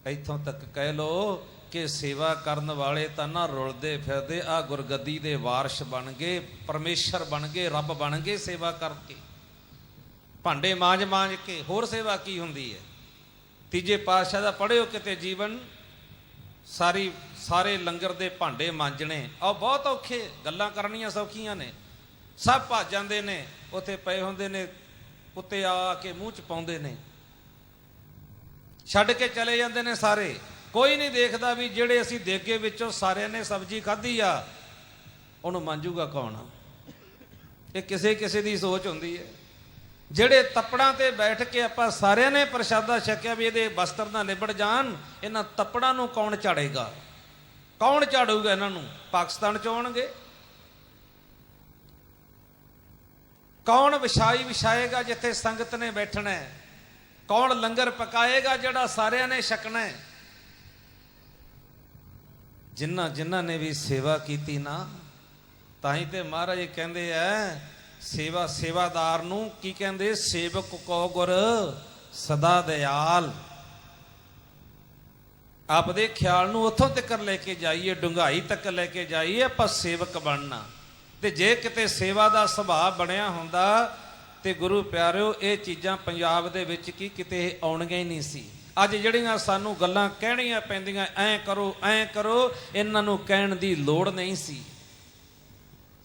ਇੱਥੋਂ ਤੱਕ ਕਹਿ ਲਓ ਕਿ ਸੇਵਾ ਕਰਨ ਵਾਲੇ ਤਾਂ ਨਾ ਰੁਲਦੇ ਫਿਰਦੇ ਆ ਗੁਰਗੱਦੀ ਦੇ ਵਾਰਿਸ ਬਣ ਗਏ, ਪਰਮੇਸ਼ਰ ਬਣ ਗਏ, ਰੱਬ ਬਣ ਗਏ ਸੇਵਾ ਕਰਕੇ, ਭਾਂਡੇ ਮਾਂਜ ਕੇ। ਹੋਰ ਸੇਵਾ ਕੀ ਹੁੰਦੀ ਹੈ? ਤੀਜੇ ਪਾਤਸ਼ਾਹ ਦਾ ਪੜ੍ਹਿਓ ਕਿਤੇ ਜੀਵਨ, ਸਾਰੇ ਲੰਗਰ ਦੇ ਭਾਂਡੇ ਮਾਂਜਣੇ ਆ ਬਹੁਤ ਔਖੇ। ਗੱਲਾਂ ਕਰਨੀਆਂ ਸੌਖੀਆਂ ਨੇ, ਸਭ ਭੱਜ ਜਾਂਦੇ ਨੇ, ਉੱਥੇ ਪਏ ਹੁੰਦੇ ਨੇ, ਉੱਤੇ ਆ ਕੇ ਮੂੰਹ ਚ ਪਾਉਂਦੇ ਨੇ, ਛੱਡ ਕੇ ਚਲੇ ਜਾਂਦੇ ਨੇ ਸਾਰੇ। ਕੋਈ ਨਹੀਂ ਦੇਖਦਾ ਵੀ ਜਿਹੜੇ ਅਸੀਂ ਦੇਗੇ ਵਿੱਚੋਂ ਸਾਰਿਆਂ ਨੇ ਸਬਜ਼ੀ ਖਾਧੀ ਆ, ਉਹਨੂੰ ਮਾਂਜੂਗਾ ਕੌਣ? ਇਹ ਕਿਸੇ ਕਿਸੇ ਦੀ ਸੋਚ ਹੁੰਦੀ ਹੈ। ਜਿਹੜੇ ਤੱਪੜਾਂ ਤੇ ਬੈਠ ਕੇ ਆਪਾਂ ਸਾਰਿਆਂ ਨੇ ਪ੍ਰਸ਼ਾਦਾ ਛਕਿਆ ਵੀ ਇਹਦੇ ਬਸਤਰ ਨਾ ਲਿਬੜ ਜਾਣ, ਇਹਨਾਂ ਤੱਪੜਾਂ ਨੂੰ ਕੌਣ ਝਾੜੇਗਾ? ਕੌਣ ਝਾੜੂਗਾ ਇਹਨਾਂ ਨੂੰ? ਪਾਕਿਸਤਾਨ ਚ ਆਉਣਗੇ। ਕੌਣ ਵਿਛਾਏਗਾ ਜਿੱਥੇ ਸੰਗਤ ਨੇ ਬੈਠਣਾ ਹੈ? ਕੌਣ ਲੰਗਰ ਪਕਾਏਗਾ ਜਿਹੜਾ ਸਾਰਿਆਂ ਨੇ ਛਕਣਾ ਹੈ? ਜਿਨ੍ਹਾਂ ਨੇ ਵੀ ਸੇਵਾ ਕੀਤੀ ਨਾ, ਤਾਂ ਹੀ ਤੇ ਮਹਾਰਾਜ ਕਹਿੰਦੇ ਐ ਸੇਵਾਦਾਰ ਨੂੰ ਕੀ ਕਹਿੰਦੇ? ਸੇਵਕ ਕੋ ਗੁਰ ਸਦਾ ਦਿਆਲ। ਆਪਦੇ ਖਿਆਲ ਨੂੰ ਉੱਥੋਂ ਤੱਕ ਲੈ ਕੇ ਜਾਈਏ, ਡੂੰਘਾਈ ਤੱਕ ਲੈ ਕੇ ਜਾਈਏ, ਆਪਾਂ ਸੇਵਕ ਬਣਨਾ। ਤੇ ਜੇ ਕਿਤੇ ਸੇਵਾ ਦਾ ਸੁਭਾਅ ਬਣਿਆ ਹੁੰਦਾ ਤੇ ਗੁਰੂ ਪਿਆਰਿਓ ਇਹ ਚੀਜ਼ਾਂ ਪੰਜਾਬ ਦੇ ਵਿੱਚ ਕੀ ਕਿਤੇ ਆਉਣੀਆਂ ਹੀ ਨਹੀਂ ਸੀ। ਅੱਜ ਜਿਹੜੀਆਂ ਸਾਨੂੰ ਗੱਲਾਂ ਕਹਿਣੀਆਂ ਪੈਂਦੀਆਂ, ਐਂ ਕਰੋ, ਇਹਨਾਂ ਨੂੰ ਕਹਿਣ ਦੀ ਲੋੜ ਨਹੀਂ ਸੀ।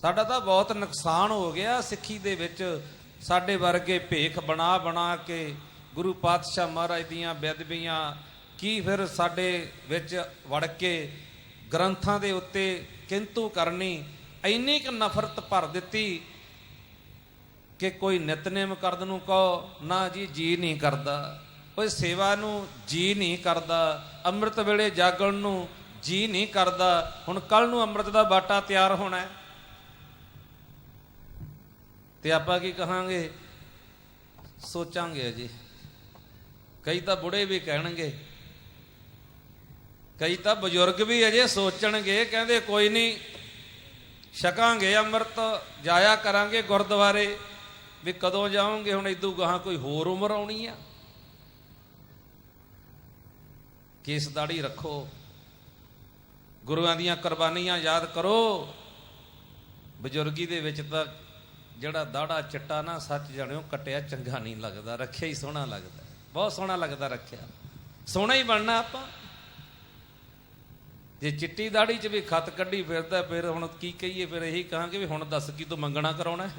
ਸਾਡਾ ਤਾਂ ਬਹੁਤ ਨੁਕਸਾਨ ਹੋ ਗਿਆ ਸਿੱਖੀ ਦੇ ਵਿੱਚ। ਸਾਡੇ ਵਰਗੇ ਭੇਖ ਬਣਾ ਕੇ ਗੁਰੂ ਪਾਤਸ਼ਾਹ ਮਹਾਰਾਜ ਦੀਆਂ ਬੇਅਦਬੀਆਂ ਕੀ ਫਿਰ ਸਾਡੇ ਵਿੱਚ ਵੜ ਕੇ ਗ੍ਰੰਥਾਂ ਦੇ ਉੱਤੇ ਕਿੰਤੂ ਕਰਨੀ, ਇੰਨੀ ਕੁ ਨਫ਼ਰਤ ਭਰ ਦਿੱਤੀ ਕਿ ਕੋਈ ਨਿਤਨੇਮ ਕਰਨ ਨੂੰ ਕਹੋ ਨਾ ਜੀ ਨਹੀਂ ਕਰਦਾ, ਕੋਈ ਸੇਵਾ ਨੂੰ ਜੀ ਨਹੀਂ ਕਰਦਾ, ਅੰਮ੍ਰਿਤ ਵੇਲੇ ਜਾਗਣ ਨੂੰ ਜੀ ਨਹੀਂ ਕਰਦਾ। ਹੁਣ ਕੱਲ ਨੂੰ ਅੰਮ੍ਰਿਤ ਦਾ ਬਾਟਾ ਤਿਆਰ ਹੋਣਾ ਤੇ ਆਪਾਂ ਕੀ ਕਹਾਂਗੇ? ਸੋਚਾਂਗੇ ਜੀ। ਕਈ ਤਾਂ ਬੁੜੇ ਵੀ ਕਹਿਣਗੇ, ਕਈ ਤਾਂ ਬਜ਼ੁਰਗ ਵੀ ਅਜੇ ਸੋਚਣਗੇ, ਕਹਿੰਦੇ ਕੋਈ ਨਹੀਂ ਛਕਾਂਗੇ ਅੰਮ੍ਰਿਤ, ਜਾਇਆ ਕਰਾਂਗੇ ਗੁਰਦੁਆਰੇ। ਵੀ ਕਦੋਂ ਜਾਓਗੇ? ਹੁਣ ਇਦੋਂ ਗਾਹਾਂ ਕੋਈ ਹੋਰ ਉਮਰ ਆਉਣੀ ਆ। ਕੇਸ ਦਾੜੀ ਰੱਖੋ, ਗੁਰੂਆਂ ਦੀਆਂ ਕੁਰਬਾਨੀਆਂ ਯਾਦ ਕਰੋ। ਬਜ਼ੁਰਗੀ ਦੇ ਵਿੱਚ ਤਾਂ ਜਿਹੜਾ ਦਾੜਾ ਚਿੱਟਾ ਨਾ, ਸੱਚ ਜਾਣਿਓ ਕੱਟਿਆ ਚੰਗਾ ਨਹੀਂ ਲੱਗਦਾ, ਰੱਖਿਆ ਹੀ ਸੋਹਣਾ ਲੱਗਦਾ, ਬਹੁਤ ਸੋਹਣਾ ਲੱਗਦਾ ਰੱਖਿਆ। ਸੋਹਣਾ ਹੀ ਬਣਨਾ ਆਪਾਂ। ਜੇ ਚਿੱਟੀ ਦਾੜੀ 'ਚ ਵੀ ਖੱਤ ਕੱਢੀ ਫਿਰਦਾ, ਫਿਰ ਹੁਣ ਕੀ ਕਹੀਏ? ਫਿਰ ਇਹੀ ਕਹਾਂਗੇ ਵੀ ਹੁਣ ਦੱਸ ਕੀ ਤੂੰ ਮੰਗਣਾ ਕਰਾਉਣਾ?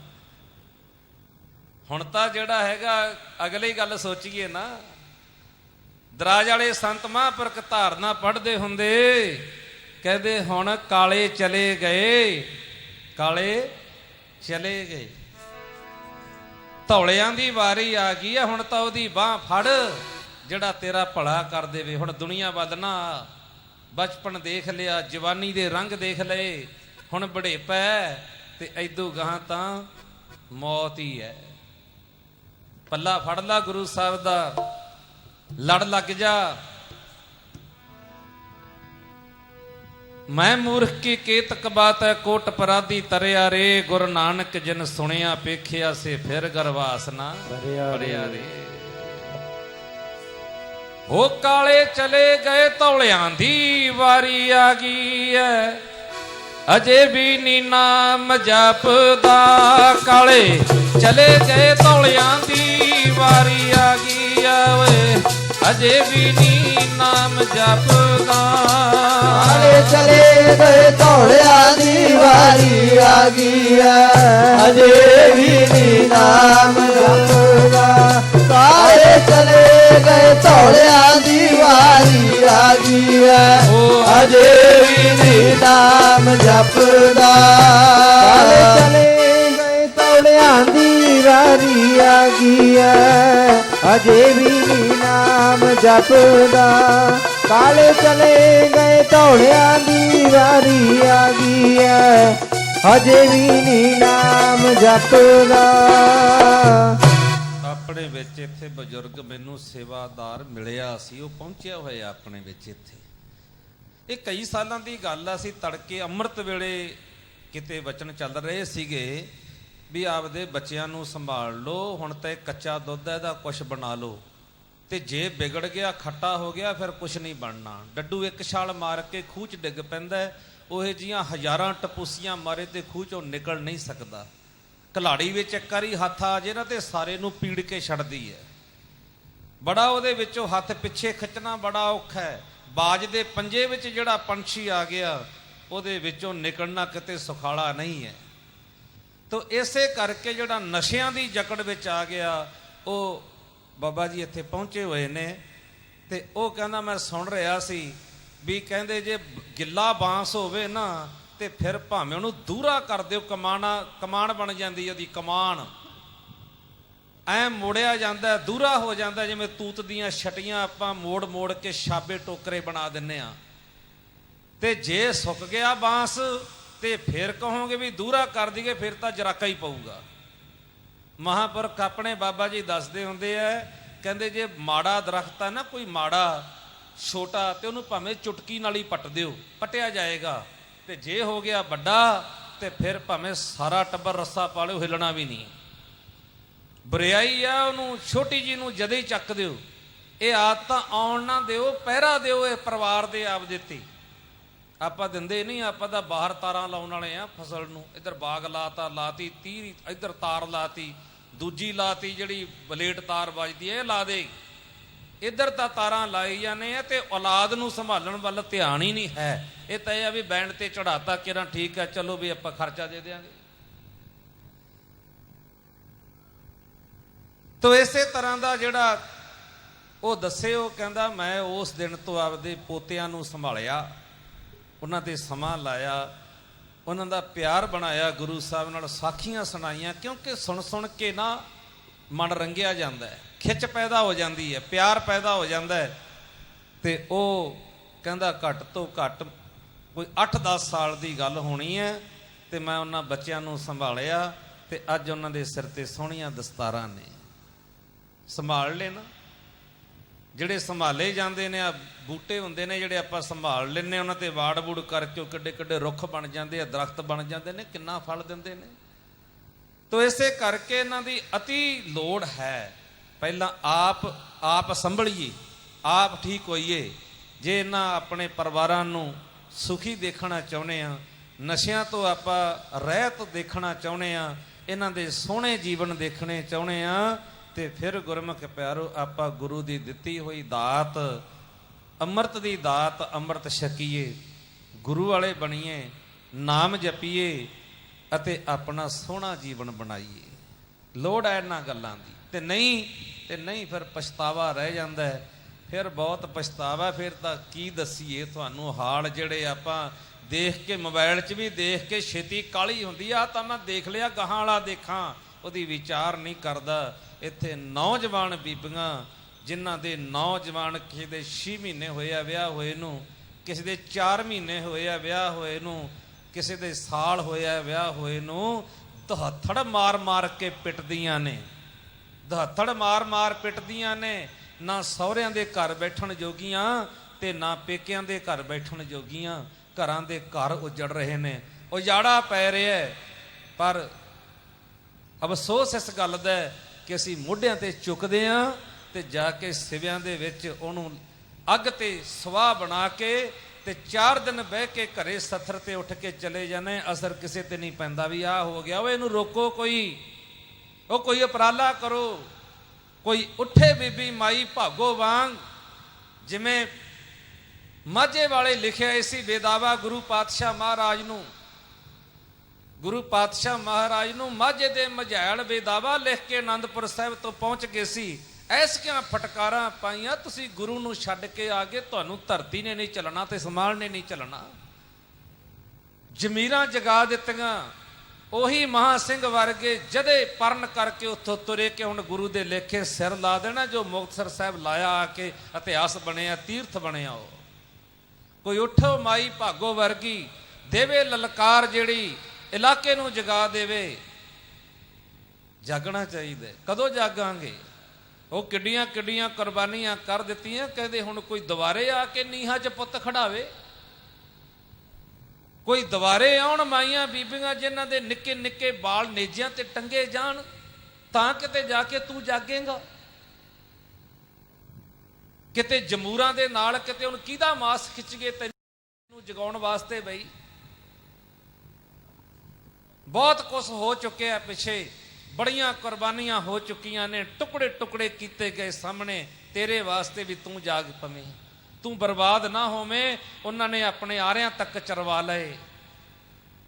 ਹੁਣ ਤਾਂ ਜਿਹੜਾ ਹੈਗਾ ਅਗਲੀ ਗੱਲ ਸੋਚੀਏ ਨਾ। ਦਰਾਜ ਵਾਲੇ ਸੰਤ ਮਹਾਂਪੁਰਖ ਧਾਰਨਾ ਪੜ੍ਹਦੇ ਹੁੰਦੇ, ਕਹਿੰਦੇ ਹੁਣ ਕਾਲੇ ਚਲੇ ਗਏ, ਧੌਲਿਆਂ ਦੀ ਵਾਰੀ ਆ ਗਈ ਆ। ਹੁਣ ਤਾਂ ਉਹਦੀ ਬਾਹ ਫੜ ਜਿਹੜਾ ਤੇਰਾ ਭਲਾ ਕਰ ਦੇਵੇ। ਹੁਣ ਦੁਨੀਆ ਵੱਲ ਨਾ, ਬਚਪਨ ਦੇਖ ਲਿਆ, ਜਵਾਨੀ ਦੇ ਰੰਗ ਦੇਖ ਲਏ, ਹੁਣ ਬੁਢੇਪਾ ਤੇ ਐਦੂ ਗਾਹਾਂ ਤਾਂ ਮੌਤ ਹੀ ਹੈ। ਪੱਲਾ ਫੜ ਲਾ ਗੁਰੂ ਸਾਹਿਬ ਦਾ, ਲੜ ਲੱਗ ਜਾ। ਮੈਂ ਮੂਰਖ ਕੀ ਕੇਤਕ ਬਾਤ ਹੈ ਕੋਟ ਪਰਾਦੀ ਤਰਿਆ ਰੇ। ਗੁਰੂ ਨਾਨਕ ਜਿਨ ਸੁਣਿਆ ਪੇਖਿਆ ਸੇ ਫਿਰ ਗਰਵਾਸ ਨਾ ਭਰਿਆ ਭਰਿਆ ਰੇ। ਹੋ ਕਾਲੇ ਚਲੇ ਗਏ ਧੌਲਿਆਂ ਦੀ ਵਾਰੀ ਆ ਗਈ ਐ, ਅਜੇ ਵੀ ਨੀ ਨਾਮ ਜਪਦਾ। ਕਾਲੇ ਚਲੇ ਗਏ ਧੌਲਿਆਂ ਦੀ ਵਾਰੀ ਆ ਗਈ ਐ ਓਏ, ਅਜੇ ਵੀ ਨੀ ਨਾਮ ਜਪਦਾ। ਕਾਲੇ ਚਲੇ ਗਏ ਧੌਲਿਆਂ ਦੀ ਵਾਰੀ ਆ ਗਈ ਐ, ਅਜੇ ਵੀ ਨੀ ਨਾਮ ਜਪਦਾ। ਕਾਲੇ ਚਲੇ ਗਏ ਧੌਲਿਆਂ ਦੀ ਵਾਰੀ ਆ ਗਈ ਐ, ਅਜੇ ਵੀ ਨੀ ਨਾਮ ਜਪਦਾ। ਕਾਲੇ ਚਲੇ ਗਏ ਧੌਲਿਆਂ ਦੀ ਵਾਰੀ ਆ ਗਈ ਐ, ਅਜੇ ਵੀ ਨੀ ਨਾਮ ਜਪਦਾ। ਕਾਲੇ ਚਲੇ ਗਏ ਧੌਲਿਆਂ ਦੀ ਵਾਰੀ ਆ ਗਈ ਐ, ਅਜੇ ਵੀ ਨੀ ਨਾਮ ਜਪਦਾ। ਆਪਣੇ ਵਿੱਚ ਇੱਥੇ ਬਜ਼ੁਰਗ ਮੈਨੂੰ ਸੇਵਾਦਾਰ ਮਿਲਿਆ ਸੀ, ਉਹ ਪਹੁੰਚਿਆ ਹੋਇਆ ਆਪਣੇ ਵਿੱਚ ਇੱਥੇ। ਇਹ ਕਈ ਸਾਲਾਂ ਦੀ ਗੱਲ ਆ, ਅਸੀਂ ਤੜਕੇ ਅੰਮ੍ਰਿਤ ਵੇਲੇ ਕਿਤੇ ਵਚਨ ਚੱਲ ਰਹੇ ਸੀਗੇ ਵੀ ਆਪਦੇ ਬੱਚਿਆਂ ਨੂੰ ਸੰਭਾਲ ਲਓ, ਹੁਣ ਤਾਂ ਇਹ ਕੱਚਾ ਦੁੱਧ ਹੈ ਇਹਦਾ ਕੁਛ ਬਣਾ ਲਓ, ਤੇ ਜੇ ਵਿਗੜ ਗਿਆ ਖੱਟਾ ਹੋ ਗਿਆ ਫਿਰ ਕੁਛ ਨਹੀਂ ਬਣਨਾ। ਡੱਡੂ ਇੱਕ ਛਾਲ ਮਾਰ ਕੇ ਖੂਹ 'ਚ ਡਿੱਗ ਪੈਂਦਾ, ਉਹ ਜੀਆਂ ਹਜ਼ਾਰਾਂ ਟਪੂਸੀਆਂ ਮਾਰੇ ਤੇ ਖੂਹ 'ਚੋਂ ਨਿਕਲ ਨਹੀਂ ਸਕਦਾ। ਕਲਾੜੀ ਵਿੱਚ ਇੱਕ ਵਾਰੀ ਹੱਥ ਆ ਜੇ ਨਾ ਤੇ ਸਾਰੇ ਨੂੰ ਪੀੜ ਕੇ ਛੱਡਦੀ ਹੈ। ਬੜਾ ਉਹਦੇ ਵਿੱਚੋਂ ਹੱਥ ਪਿੱਛੇ ਖਿੱਚਣਾ ਬੜਾ ਔਖਾ ਹੈ। ਬਾਜ ਦੇ ਪੰਜੇ ਵਿੱਚ ਜਿਹੜਾ ਪੰਛੀ ਆ ਗਿਆ ਉਹਦੇ ਵਿੱਚੋਂ ਨਿਕਲਣਾ ਕਿਤੇ ਸੁਖਾਲਾ ਨਹੀਂ ਹੈ। ਤੋ ਇਸੇ ਕਰਕੇ ਜਿਹੜਾ ਨਸ਼ਿਆਂ ਦੀ ਜਕੜ ਵਿੱਚ ਆ ਗਿਆ, ਉਹ ਬਾਬਾ ਜੀ ਇੱਥੇ ਪਹੁੰਚੇ ਹੋਏ ਨੇ। ਤੇ ਉਹ ਕਹਿੰਦਾ ਮੈਂ ਸੁਣ ਰਿਹਾ ਸੀ ਵੀ ਕਹਿੰਦੇ ਜੇ ਗਿੱਲਾ ਬਾਂਸ ਹੋਵੇ ਨਾ ਤੇ ਫਿਰ ਭਾਵੇਂ ਉਹਨੂੰ ਦੂਰਾ ਕਰ ਦਿਓ, ਕਮਾਨ ਬਣ ਜਾਂਦੀ ਉਹਦੀ ਕਮਾਨ, ਐ ਮੋੜਿਆ ਜਾਂਦਾ, ਦੂਰਾ ਹੋ ਜਾਂਦਾ, ਜਿਵੇਂ ਤੂਤ ਦੀਆਂ ਛਟੀਆਂ ਆਪਾਂ ਮੋੜ ਮੋੜ ਕੇ ਛਾਬੇ ਟੋਕਰੇ ਬਣਾ ਦਿੰਨੇ ਆ। ਤੇ ਜੇ ਸੁੱਕ ਗਿਆ ਬਾਂਸ ਤੇ ਫਿਰ ਕਹੋਗੇ ਵੀ ਦੂਰਾ ਕਰ ਦਈਏ, ਫਿਰ ਤਾਂ ਜਰਾਕਾ ਹੀ ਪਊਗਾ। ਮਹਾਂਪੁਰਖ ਆਪਣੇ ਬਾਬਾ ਜੀ ਦੱਸਦੇ ਹੁੰਦੇ ਆ, ਕਹਿੰਦੇ ਜੇ ਮਾੜਾ ਦਰਖਤ ਆ ਨਾ, ਕੋਈ ਮਾੜਾ ਛੋਟਾ, ਤੇ ਉਹਨੂੰ ਭਾਵੇਂ ਚੁਟਕੀ ਨਾਲ ਹੀ ਪੱਟ ਦਿਓ, ਪੱਟਿਆ ਜਾਏਗਾ। ਤੇ ਜੇ ਹੋ ਗਿਆ ਵੱਡਾ ਤੇ ਫਿਰ ਭਾਵੇਂ ਸਾਰਾ ਟੱਬਰ ਰੱਸਾ ਪਾ ਲਿਓ, ਹਿੱਲਣਾ ਵੀ ਨਹੀਂ। ਬੁਰਿਆਈ ਆ ਉਹਨੂੰ ਛੋਟੀ ਜੀ ਨੂੰ ਜਦੇ ਹੀ ਚੱਕ ਦਿਓ। ਇਹ ਆਦਤਾਂ ਆਉਣ ਨਾ ਦਿਓ, ਪਹਿਰਾ ਦਿਓ ਇਹ ਪਰਿਵਾਰ ਦੇ ਆਪ ਦਿੱਤੀ। ਆਪਾਂ ਦਿੰਦੇ ਨਹੀਂ, ਆਪਾਂ ਤਾਂ ਬਾਹਰ ਤਾਰਾਂ ਲਾਉਣ ਵਾਲੇ ਆ ਫਸਲ ਨੂੰ। ਇੱਧਰ ਬਾਗ ਲਾਤੀ 30, ਇੱਧਰ ਤਾਰ ਲਾਤੀ, ਦੂਜੀ ਲਾਤੀ ਜਿਹੜੀ ਬਲੇਡ ਤਾਰ ਵੱਜਦੀ ਹੈ ਇਹ ਲਾ ਦੇ। ਇੱਧਰ ਤਾਂ ਤਾਰਾਂ ਲਾਈ ਜਾਂਦੇ ਆ ਤੇ ਔਲਾਦ ਨੂੰ ਸੰਭਾਲਣ ਵੱਲ ਧਿਆਨ ਹੀ ਨਹੀਂ ਹੈ। ਇਹ ਤਾਂ ਇਹ ਆ ਵੀ ਬੈਂਡ ਤੇ ਚੜਾਤਾ ਕਿਰਾਂ, ਠੀਕ ਹੈ ਚਲੋ ਵੀ ਆਪਾਂ ਖਰਚਾ ਦੇ ਦਿਆਂਗੇ। ਤੋ ਇਸੇ ਤਰ੍ਹਾਂ ਦਾ ਜਿਹੜਾ ਉਹ ਦੱਸੇ, ਉਹ ਕਹਿੰਦਾ ਮੈਂ ਉਸ ਦਿਨ ਤੋਂ ਆਪਦੇ ਪੋਤਿਆਂ ਨੂੰ ਸੰਭਾਲਿਆ, ਉਹਨਾਂ ਤੇ ਸਮਾਂ ਲਾਇਆ, ਉਹਨਾਂ ਦਾ ਪਿਆਰ ਬਣਾਇਆ, ਗੁਰੂ ਸਾਹਿਬ ਨਾਲ ਸਾਖੀਆਂ ਸੁਣਾਈਆਂ। ਕਿਉਂਕਿ ਸੁਣ ਸੁਣ ਕੇ ਨਾ ਮਨ ਰੰਗਿਆ ਜਾਂਦਾ ਹੈ, ਖਿੱਚ ਪੈਦਾ ਹੋ ਜਾਂਦੀ ਹੈ, ਪਿਆਰ ਪੈਦਾ ਹੋ ਜਾਂਦਾ ਹੈ। ਤੇ ਉਹ ਕਹਿੰਦਾ ਘੱਟ ਤੋਂ ਘੱਟ ਕੋਈ 8-10 ਸਾਲ ਦੀ ਗੱਲ ਹੋਣੀ ਹੈ। ਤੇ ਮੈਂ ਉਹਨਾਂ ਬੱਚਿਆਂ ਨੂੰ ਸੰਭਾਲਿਆ ਤੇ ਅੱਜ ਉਹਨਾਂ ਦੇ ਸਿਰ ਤੇ ਸੋਹਣੀਆਂ ਦਸਤਾਰਾਂ ਨੇ। ਸੰਭਾਲ ਲੈਣਾ, ਜਿਹੜੇ ਸੰਭਾਲੇ ਜਾਂਦੇ ਨੇ, ਆ ਬੂਟੇ ਹੁੰਦੇ ਨੇ ਜਿਹੜੇ ਆਪਾਂ ਸੰਭਾਲ ਲੈਂਦੇ, ਉਹਨਾਂ ਤੇ ਵਾੜ ਵੂੜ ਕਰਕੇ ਕਿੱਡੇ ਕਿੱਡੇ ਰੁੱਖ ਬਣ ਜਾਂਦੇ ਆ, ਦਰਖਤ ਬਣ ਜਾਂਦੇ ਨੇ, ਕਿੰਨਾ ਫਲ ਦਿੰਦੇ ਨੇ। ਤੋ ਇਸੇ ਕਰਕੇ ਇਹਨਾਂ ਦੀ ਅਤੀ ਲੋੜ ਹੈ। ਪਹਿਲਾਂ ਆਪ ਸੰਭਲੀਏ, ਆਪ ਠੀਕ ਹੋਈਏ। ਜੇ ਇਹਨਾਂ ਆਪਣੇ ਪਰਿਵਾਰਾਂ ਨੂੰ ਸੁਖੀ ਦੇਖਣਾ ਚਾਹੁੰਦੇ ਆ, ਨਸ਼ਿਆਂ ਤੋਂ ਆਪਾਂ ਰਹਿਤ ਦੇਖਣਾ ਚਾਹੁੰਦੇ ਆ, ਇਹਨਾਂ ਦੇ ਸੋਹਣੇ ਜੀਵਨ ਦੇਖਣੇ ਚਾਹੁੰਦੇ ਆ, ਤੇ ਫਿਰ ਗੁਰਮੁਖ ਪਿਆਰੋ ਆਪਾਂ ਗੁਰੂ ਦੀ ਦਿੱਤੀ ਹੋਈ ਦਾਤ, ਅੰਮ੍ਰਿਤ ਦੀ ਦਾਤ, ਅੰਮ੍ਰਿਤ ਛਕੀਏ, ਗੁਰੂ ਵਾਲੇ ਬਣੀਏ, ਨਾਮ ਜਪੀਏ ਅਤੇ ਆਪਣਾ ਸੋਹਣਾ ਜੀਵਨ ਬਣਾਈਏ। ਲੋੜ ਹੈ ਇਹਨਾਂ ਗੱਲਾਂ ਦੀ। ਤੇ ਨਹੀਂ ਫਿਰ ਪਛਤਾਵਾ ਰਹਿ ਜਾਂਦਾ ਹੈ। ਫਿਰ ਬਹੁਤ ਪਛਤਾਵਾ। ਫਿਰ ਤਾਂ ਕੀ ਦੱਸੀਏ ਤੁਹਾਨੂੰ ਹਾਲ ਜਿਹੜੇ ਆਪਾਂ ਦੇਖ ਕੇ, ਮੋਬਾਈਲ 'ਚ ਵੀ ਦੇਖ ਕੇ ਛੇਤੀ ਕਾਹਲੀ ਹੁੰਦੀ ਆ, ਤਾਂ ਮੈਂ ਦੇਖ ਲਿਆ ਗਾਹਾਂ ਵਾਲਾ ਦੇਖਾਂ, ਉਹਦੀ ਵਿਚਾਰ ਨਹੀਂ ਕਰਦਾ। ਇੱਥੇ ਨੌਜਵਾਨ ਬੀਬੀਆਂ ਜਿਨ੍ਹਾਂ ਦੇ ਨੌਜਵਾਨ, ਕਿਸੇ ਦੇ 6 ਮਹੀਨੇ ਹੋਏ ਆ ਵਿਆਹ ਹੋਏ ਨੂੰ, ਕਿਸੇ ਦੇ 4 ਮਹੀਨੇ ਹੋਏ ਆ ਵਿਆਹ ਹੋਏ ਨੂੰ, ਕਿਸੇ ਦੇ ਸਾਲ ਹੋਇਆ ਵਿਆਹ ਹੋਏ ਨੂੰ, ਦਹੱਥੜ ਮਾਰ ਮਾਰ ਕੇ ਪਿੱਟਦੀਆਂ ਨੇ, ਦਹੱਥੜ ਮਾਰ ਮਾਰ ਪਿੱਟਦੀਆਂ ਨੇ। ਨਾ ਸਹੁਰਿਆਂ ਦੇ ਘਰ ਬੈਠਣ ਜੋਗੀਆਂ ਤੇ ਨਾ ਪੇਕਿਆਂ ਦੇ ਘਰ ਬੈਠਣ ਜੋਗੀਆਂ। ਘਰਾਂ ਦੇ ਘਰ ਉਜੜ ਰਹੇ ਨੇ, ਉਜਾੜਾ ਪੈ ਰਿਹਾ ਹੈ। ਪਰ ਅਫਸੋਸ ਇਸ ਗੱਲ ਦਾ ਹੈ ਕਿ ਅਸੀਂ ਮੋਢਿਆਂ ਤੇ ਚੁੱਕਦੇ ਹਾਂ ਤੇ ਜਾ ਕੇ ਸਿਵਿਆਂ ਦੇ ਵਿੱਚ ਉਹਨੂੰ ਅੱਗ ਤੇ ਸਵਾਹ ਬਣਾ ਕੇ ਤੇ 4 ਦਿਨ ਬਹਿ ਕੇ ਘਰੇ ਸੱਥਰ ਤੇ ਉੱਠ ਕੇ ਚਲੇ ਜਾਣੇ। ਅਸਰ ਕਿਸੇ ਤੇ ਨਹੀਂ ਪੈਂਦਾ ਵੀ ਆਹ ਹੋ ਗਿਆ। ਉਹ ਇਹਨੂੰ ਰੋਕੋ, ਕੋਈ ਉਪਰਾਲਾ ਕਰੋ, ਕੋਈ ਉੱਠੇ ਬੀਬੀ ਮਾਈ ਭਾਗੋ ਵਾਂਗ। ਜਿਵੇਂ ਮਾਝੇ ਵਾਲੇ ਲਿਖਿਆ ਇਸੀ ਬੇਦਾਵਾ ਗੁਰੂ ਪਾਤਸ਼ਾਹ ਮਹਾਰਾਜ ਨੂੰ ਮਾਝੇ ਦੇ ਮਝੈਲ ਬੇਦਾਵਾ ਲਿਖ ਕੇ ਆਨੰਦਪੁਰ ਸਾਹਿਬ ਤੋਂ ਪਹੁੰਚ ਗਏ ਸੀ। ਐਸੀਆਂ ਫਟਕਾਰਾਂ ਪਾਈਆਂ, ਤੁਸੀਂ ਗੁਰੂ ਨੂੰ ਛੱਡ ਕੇ ਆ ਗਏ, ਤੁਹਾਨੂੰ ਧਰਤੀ ਨੇ ਨਹੀਂ ਚੱਲਣਾ ਤੇ ਸਮਾਲ ਨੇ ਨਹੀਂ ਚੱਲਣਾ। ਜ਼ਮੀਰਾਂ ਜਗਾ ਦਿੱਤੀਆਂ। ਉਹੀ ਮਹਾ ਸਿੰਘ ਵਰਗੇ ਜਦੇ ਪਰਨ ਕਰਕੇ ਉੱਥੋਂ ਤੁਰੇ ਕਿ ਹੁਣ ਗੁਰੂ ਦੇ ਲੇਖੇ ਸਿਰ ਲਾ ਦੇਣਾ। ਜੋ ਮੁਕਤਸਰ ਸਾਹਿਬ ਲਾਇਆ ਆ ਕੇ ਇਤਿਹਾਸ ਬਣਿਆ, ਤੀਰਥ ਬਣਿਆ। ਉਹ ਕੋਈ ਉੱਠੋ ਮਾਈ ਭਾਗੋ ਵਰਗੀ ਦੇਵੇ ਲਲਕਾਰ, ਜਿਹੜੀ ਇਲਾਕੇ ਨੂੰ ਜਗਾ ਦੇਵੇ। ਜਾਗਣਾ ਚਾਹੀਦਾ। ਕਦੋਂ ਜਾਗਾਂਗੇ? ਉਹ ਕਿੱਡੀਆਂ ਕਿੱਡੀਆਂ ਕੁਰਬਾਨੀਆਂ ਕਰ ਦਿੱਤੀਆਂ। ਕਹਿੰਦੇ ਹੁਣ ਕੋਈ ਦੁਬਾਰੇ ਆ ਕੇ ਨੀਹਾਂ 'ਚ ਪੁੱਤ ਖੜਾਵੇ, ਕੋਈ ਦੁਬਾਰੇ ਆਉਣ ਮਾਈਆਂ ਬੀਬੀਆਂ ਜਿਨ੍ਹਾਂ ਦੇ ਨਿੱਕੇ ਨਿੱਕੇ ਬਾਲ ਨੇਜਿਆਂ ਤੇ ਟੰਗੇ ਜਾਣ, ਤਾਂ ਕਿਤੇ ਜਾ ਕੇ ਤੂੰ ਜਾਗੇਂਗਾ। ਕਿਤੇ ਜਮੂਰਾਂ ਦੇ ਨਾਲ ਕਿਤੇ ਹੁਣ ਕਿਹਦਾ ਮਾਸ ਖਿੱਚ ਗਏ ਤੈਨੂੰ ਜਗਾਉਣ ਵਾਸਤੇ। ਬਈ ਬਹੁਤ ਕੁਛ ਹੋ ਚੁੱਕਿਆ ਪਿੱਛੇ, ਬੜੀਆਂ ਕੁਰਬਾਨੀਆਂ ਹੋ ਚੁੱਕੀਆਂ ਨੇ, ਟੁਕੜੇ ਟੁਕੜੇ ਕੀਤੇ ਗਏ ਸਾਹਮਣੇ ਤੇਰੇ ਵਾਸਤੇ ਵੀ ਤੂੰ ਜਾਗ ਪਵੇਂ, ਤੂੰ ਬਰਬਾਦ ਨਾ ਹੋਵੇਂ। ਉਹਨਾਂ ਨੇ ਆਪਣੇ ਆਰਿਆਂ ਤੱਕ ਚਰਵਾ ਲਏ।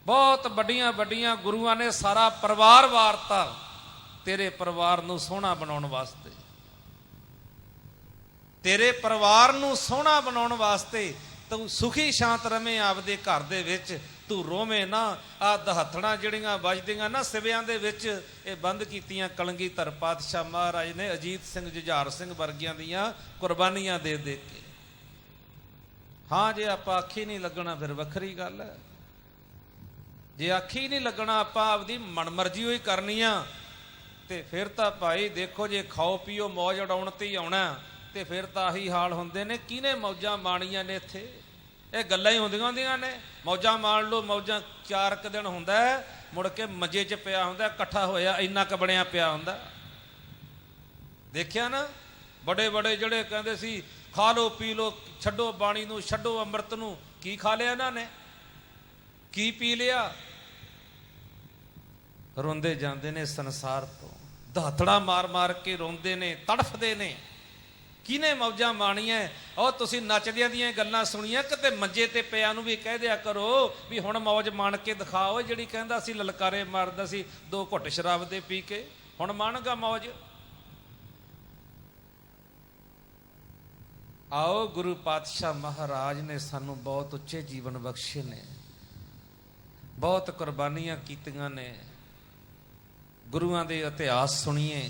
ਬਹੁਤ ਵੱਡੀਆਂ ਵੱਡੀਆਂ ਗੁਰੂਆਂ ਨੇ ਸਾਰਾ ਪਰਿਵਾਰ ਵਾਰਤਾ ਤੇਰੇ ਪਰਿਵਾਰ ਨੂੰ ਸੋਹਣਾ ਬਣਾਉਣ ਵਾਸਤੇ, ਤੇਰੇ ਪਰਿਵਾਰ ਨੂੰ ਸੋਹਣਾ ਬਣਾਉਣ ਵਾਸਤੇ। ਤੂੰ ਸੁਖੀ ਸ਼ਾਂਤ ਰਵੇਂ ਆਪਦੇ ਘਰ ਦੇ ਵਿੱਚ, ਤੂੰ ਰੋਵੇਂ ਨਾ। ਆਹ ਦਹੱਥੜਾਂ ਜਿਹੜੀਆਂ ਵੱਜਦੀਆਂ ਨਾ ਸਿਵਿਆਂ ਦੇ ਵਿੱਚ, ਇਹ ਬੰਦ ਕੀਤੀਆਂ ਕਲਗੀਧਰ ਪਾਤਸ਼ਾਹ ਮਹਾਰਾਜ ਨੇ ਅਜੀਤ ਸਿੰਘ ਜੁਝਾਰ ਸਿੰਘ ਵਰਗਿਆਂ ਦੀਆਂ ਕੁਰਬਾਨੀਆਂ ਦੇ ਦੇ ਕੇ। ਹਾਂ, ਜੇ ਆਪਾਂ ਆਖੀ ਨਹੀਂ ਲੱਗਣਾ ਫਿਰ ਵੱਖਰੀ ਗੱਲ ਹੈ। ਜੇ ਆਖੀ ਨਹੀਂ ਲੱਗਣਾ, ਆਪਾਂ ਆਪਦੀ ਮਨਮਰਜ਼ੀ ਹੋਈ ਕਰਨੀ ਆ, ਤੇ ਫਿਰ ਤਾਂ ਭਾਈ ਦੇਖੋ, ਜੇ ਖਾਓ ਪੀਓ ਮੌਜ ਉਡਾਉਣ ਤੇ ਹੀ ਆਉਣਾ ਤੇ ਫਿਰ ਤਾਂ ਆਹੀ ਹਾਲ ਹੁੰਦੇ ਨੇ। ਕਿਹਨੇ ਮੌਜਾਂ ਮਾਣੀਆਂ ਨੇ ਇੱਥੇ? ਇਹ ਗੱਲਾਂ ਹੀ ਹੁੰਦੀਆਂ ਨੇ। ਮੌਜਾਂ ਮਾਣ ਲਓ, ਮੌਜਾਂ 4 ਕੁ ਦਿਨ ਹੁੰਦਾ, ਮੁੜ ਕੇ ਮੱਜੇ 'ਚ ਪਿਆ ਹੁੰਦਾ, ਇਕੱਠਾ ਹੋਇਆ ਇੰਨਾ ਕੁ ਬਣਿਆ ਪਿਆ ਹੁੰਦਾ। ਦੇਖਿਆ ਨਾ, ਬੜੇ ਬੜੇ ਜਿਹੜੇ ਕਹਿੰਦੇ ਸੀ ਖਾ ਲਓ ਪੀ ਲਓ, ਛੱਡੋ ਬਾਣੀ ਨੂੰ, ਛੱਡੋ ਅੰਮ੍ਰਿਤ ਨੂੰ, ਕੀ ਖਾ ਲਿਆ ਇਹਨਾਂ ਨੇ, ਕੀ ਪੀ ਲਿਆ? ਰੋਂਦੇ ਜਾਂਦੇ ਨੇ ਸੰਸਾਰ ਤੋਂ, ਦਾਤੜਾ ਮਾਰ ਮਾਰ ਕੇ ਰੋਂਦੇ ਨੇ, ਤੜਫਦੇ ਨੇ। ਕਿਹਨੇ ਮੌਜਾਂ ਮਾਣੀਆਂ? ਉਹ ਤੁਸੀਂ ਨੱਚਦਿਆਂ ਦੀਆਂ ਗੱਲਾਂ ਸੁਣੀਆਂ, ਕਿਤੇ ਮੰਜੇ ਤੇ ਪਿਆ ਨੂੰ ਵੀ ਕਹਿ ਦਿਆ ਕਰੋ ਵੀ ਹੁਣ ਮੌਜ ਮਾਣ ਕੇ ਦਿਖਾਓ। ਜਿਹੜੀ ਕਹਿੰਦਾ ਸੀ ਲਲਕਾਰੇ ਮਾਰਦਾ ਸੀ 2 ਘੁੱਟ ਸ਼ਰਾਬ ਦੇ ਪੀ ਕੇ, ਹੁਣ ਮਾਣਗਾ ਮੌਜ? ਆਓ, ਗੁਰੂ ਪਾਤਸ਼ਾਹ ਮਹਾਰਾਜ ਨੇ ਸਾਨੂੰ ਬਹੁਤ ਉੱਚੇ ਜੀਵਨ ਬਖਸ਼ੇ ਨੇ, ਬਹੁਤ ਕੁਰਬਾਨੀਆਂ ਕੀਤੀਆਂ ਨੇ। ਗੁਰੂਆਂ ਦੇ ਇਤਿਹਾਸ ਸੁਣੀਏ,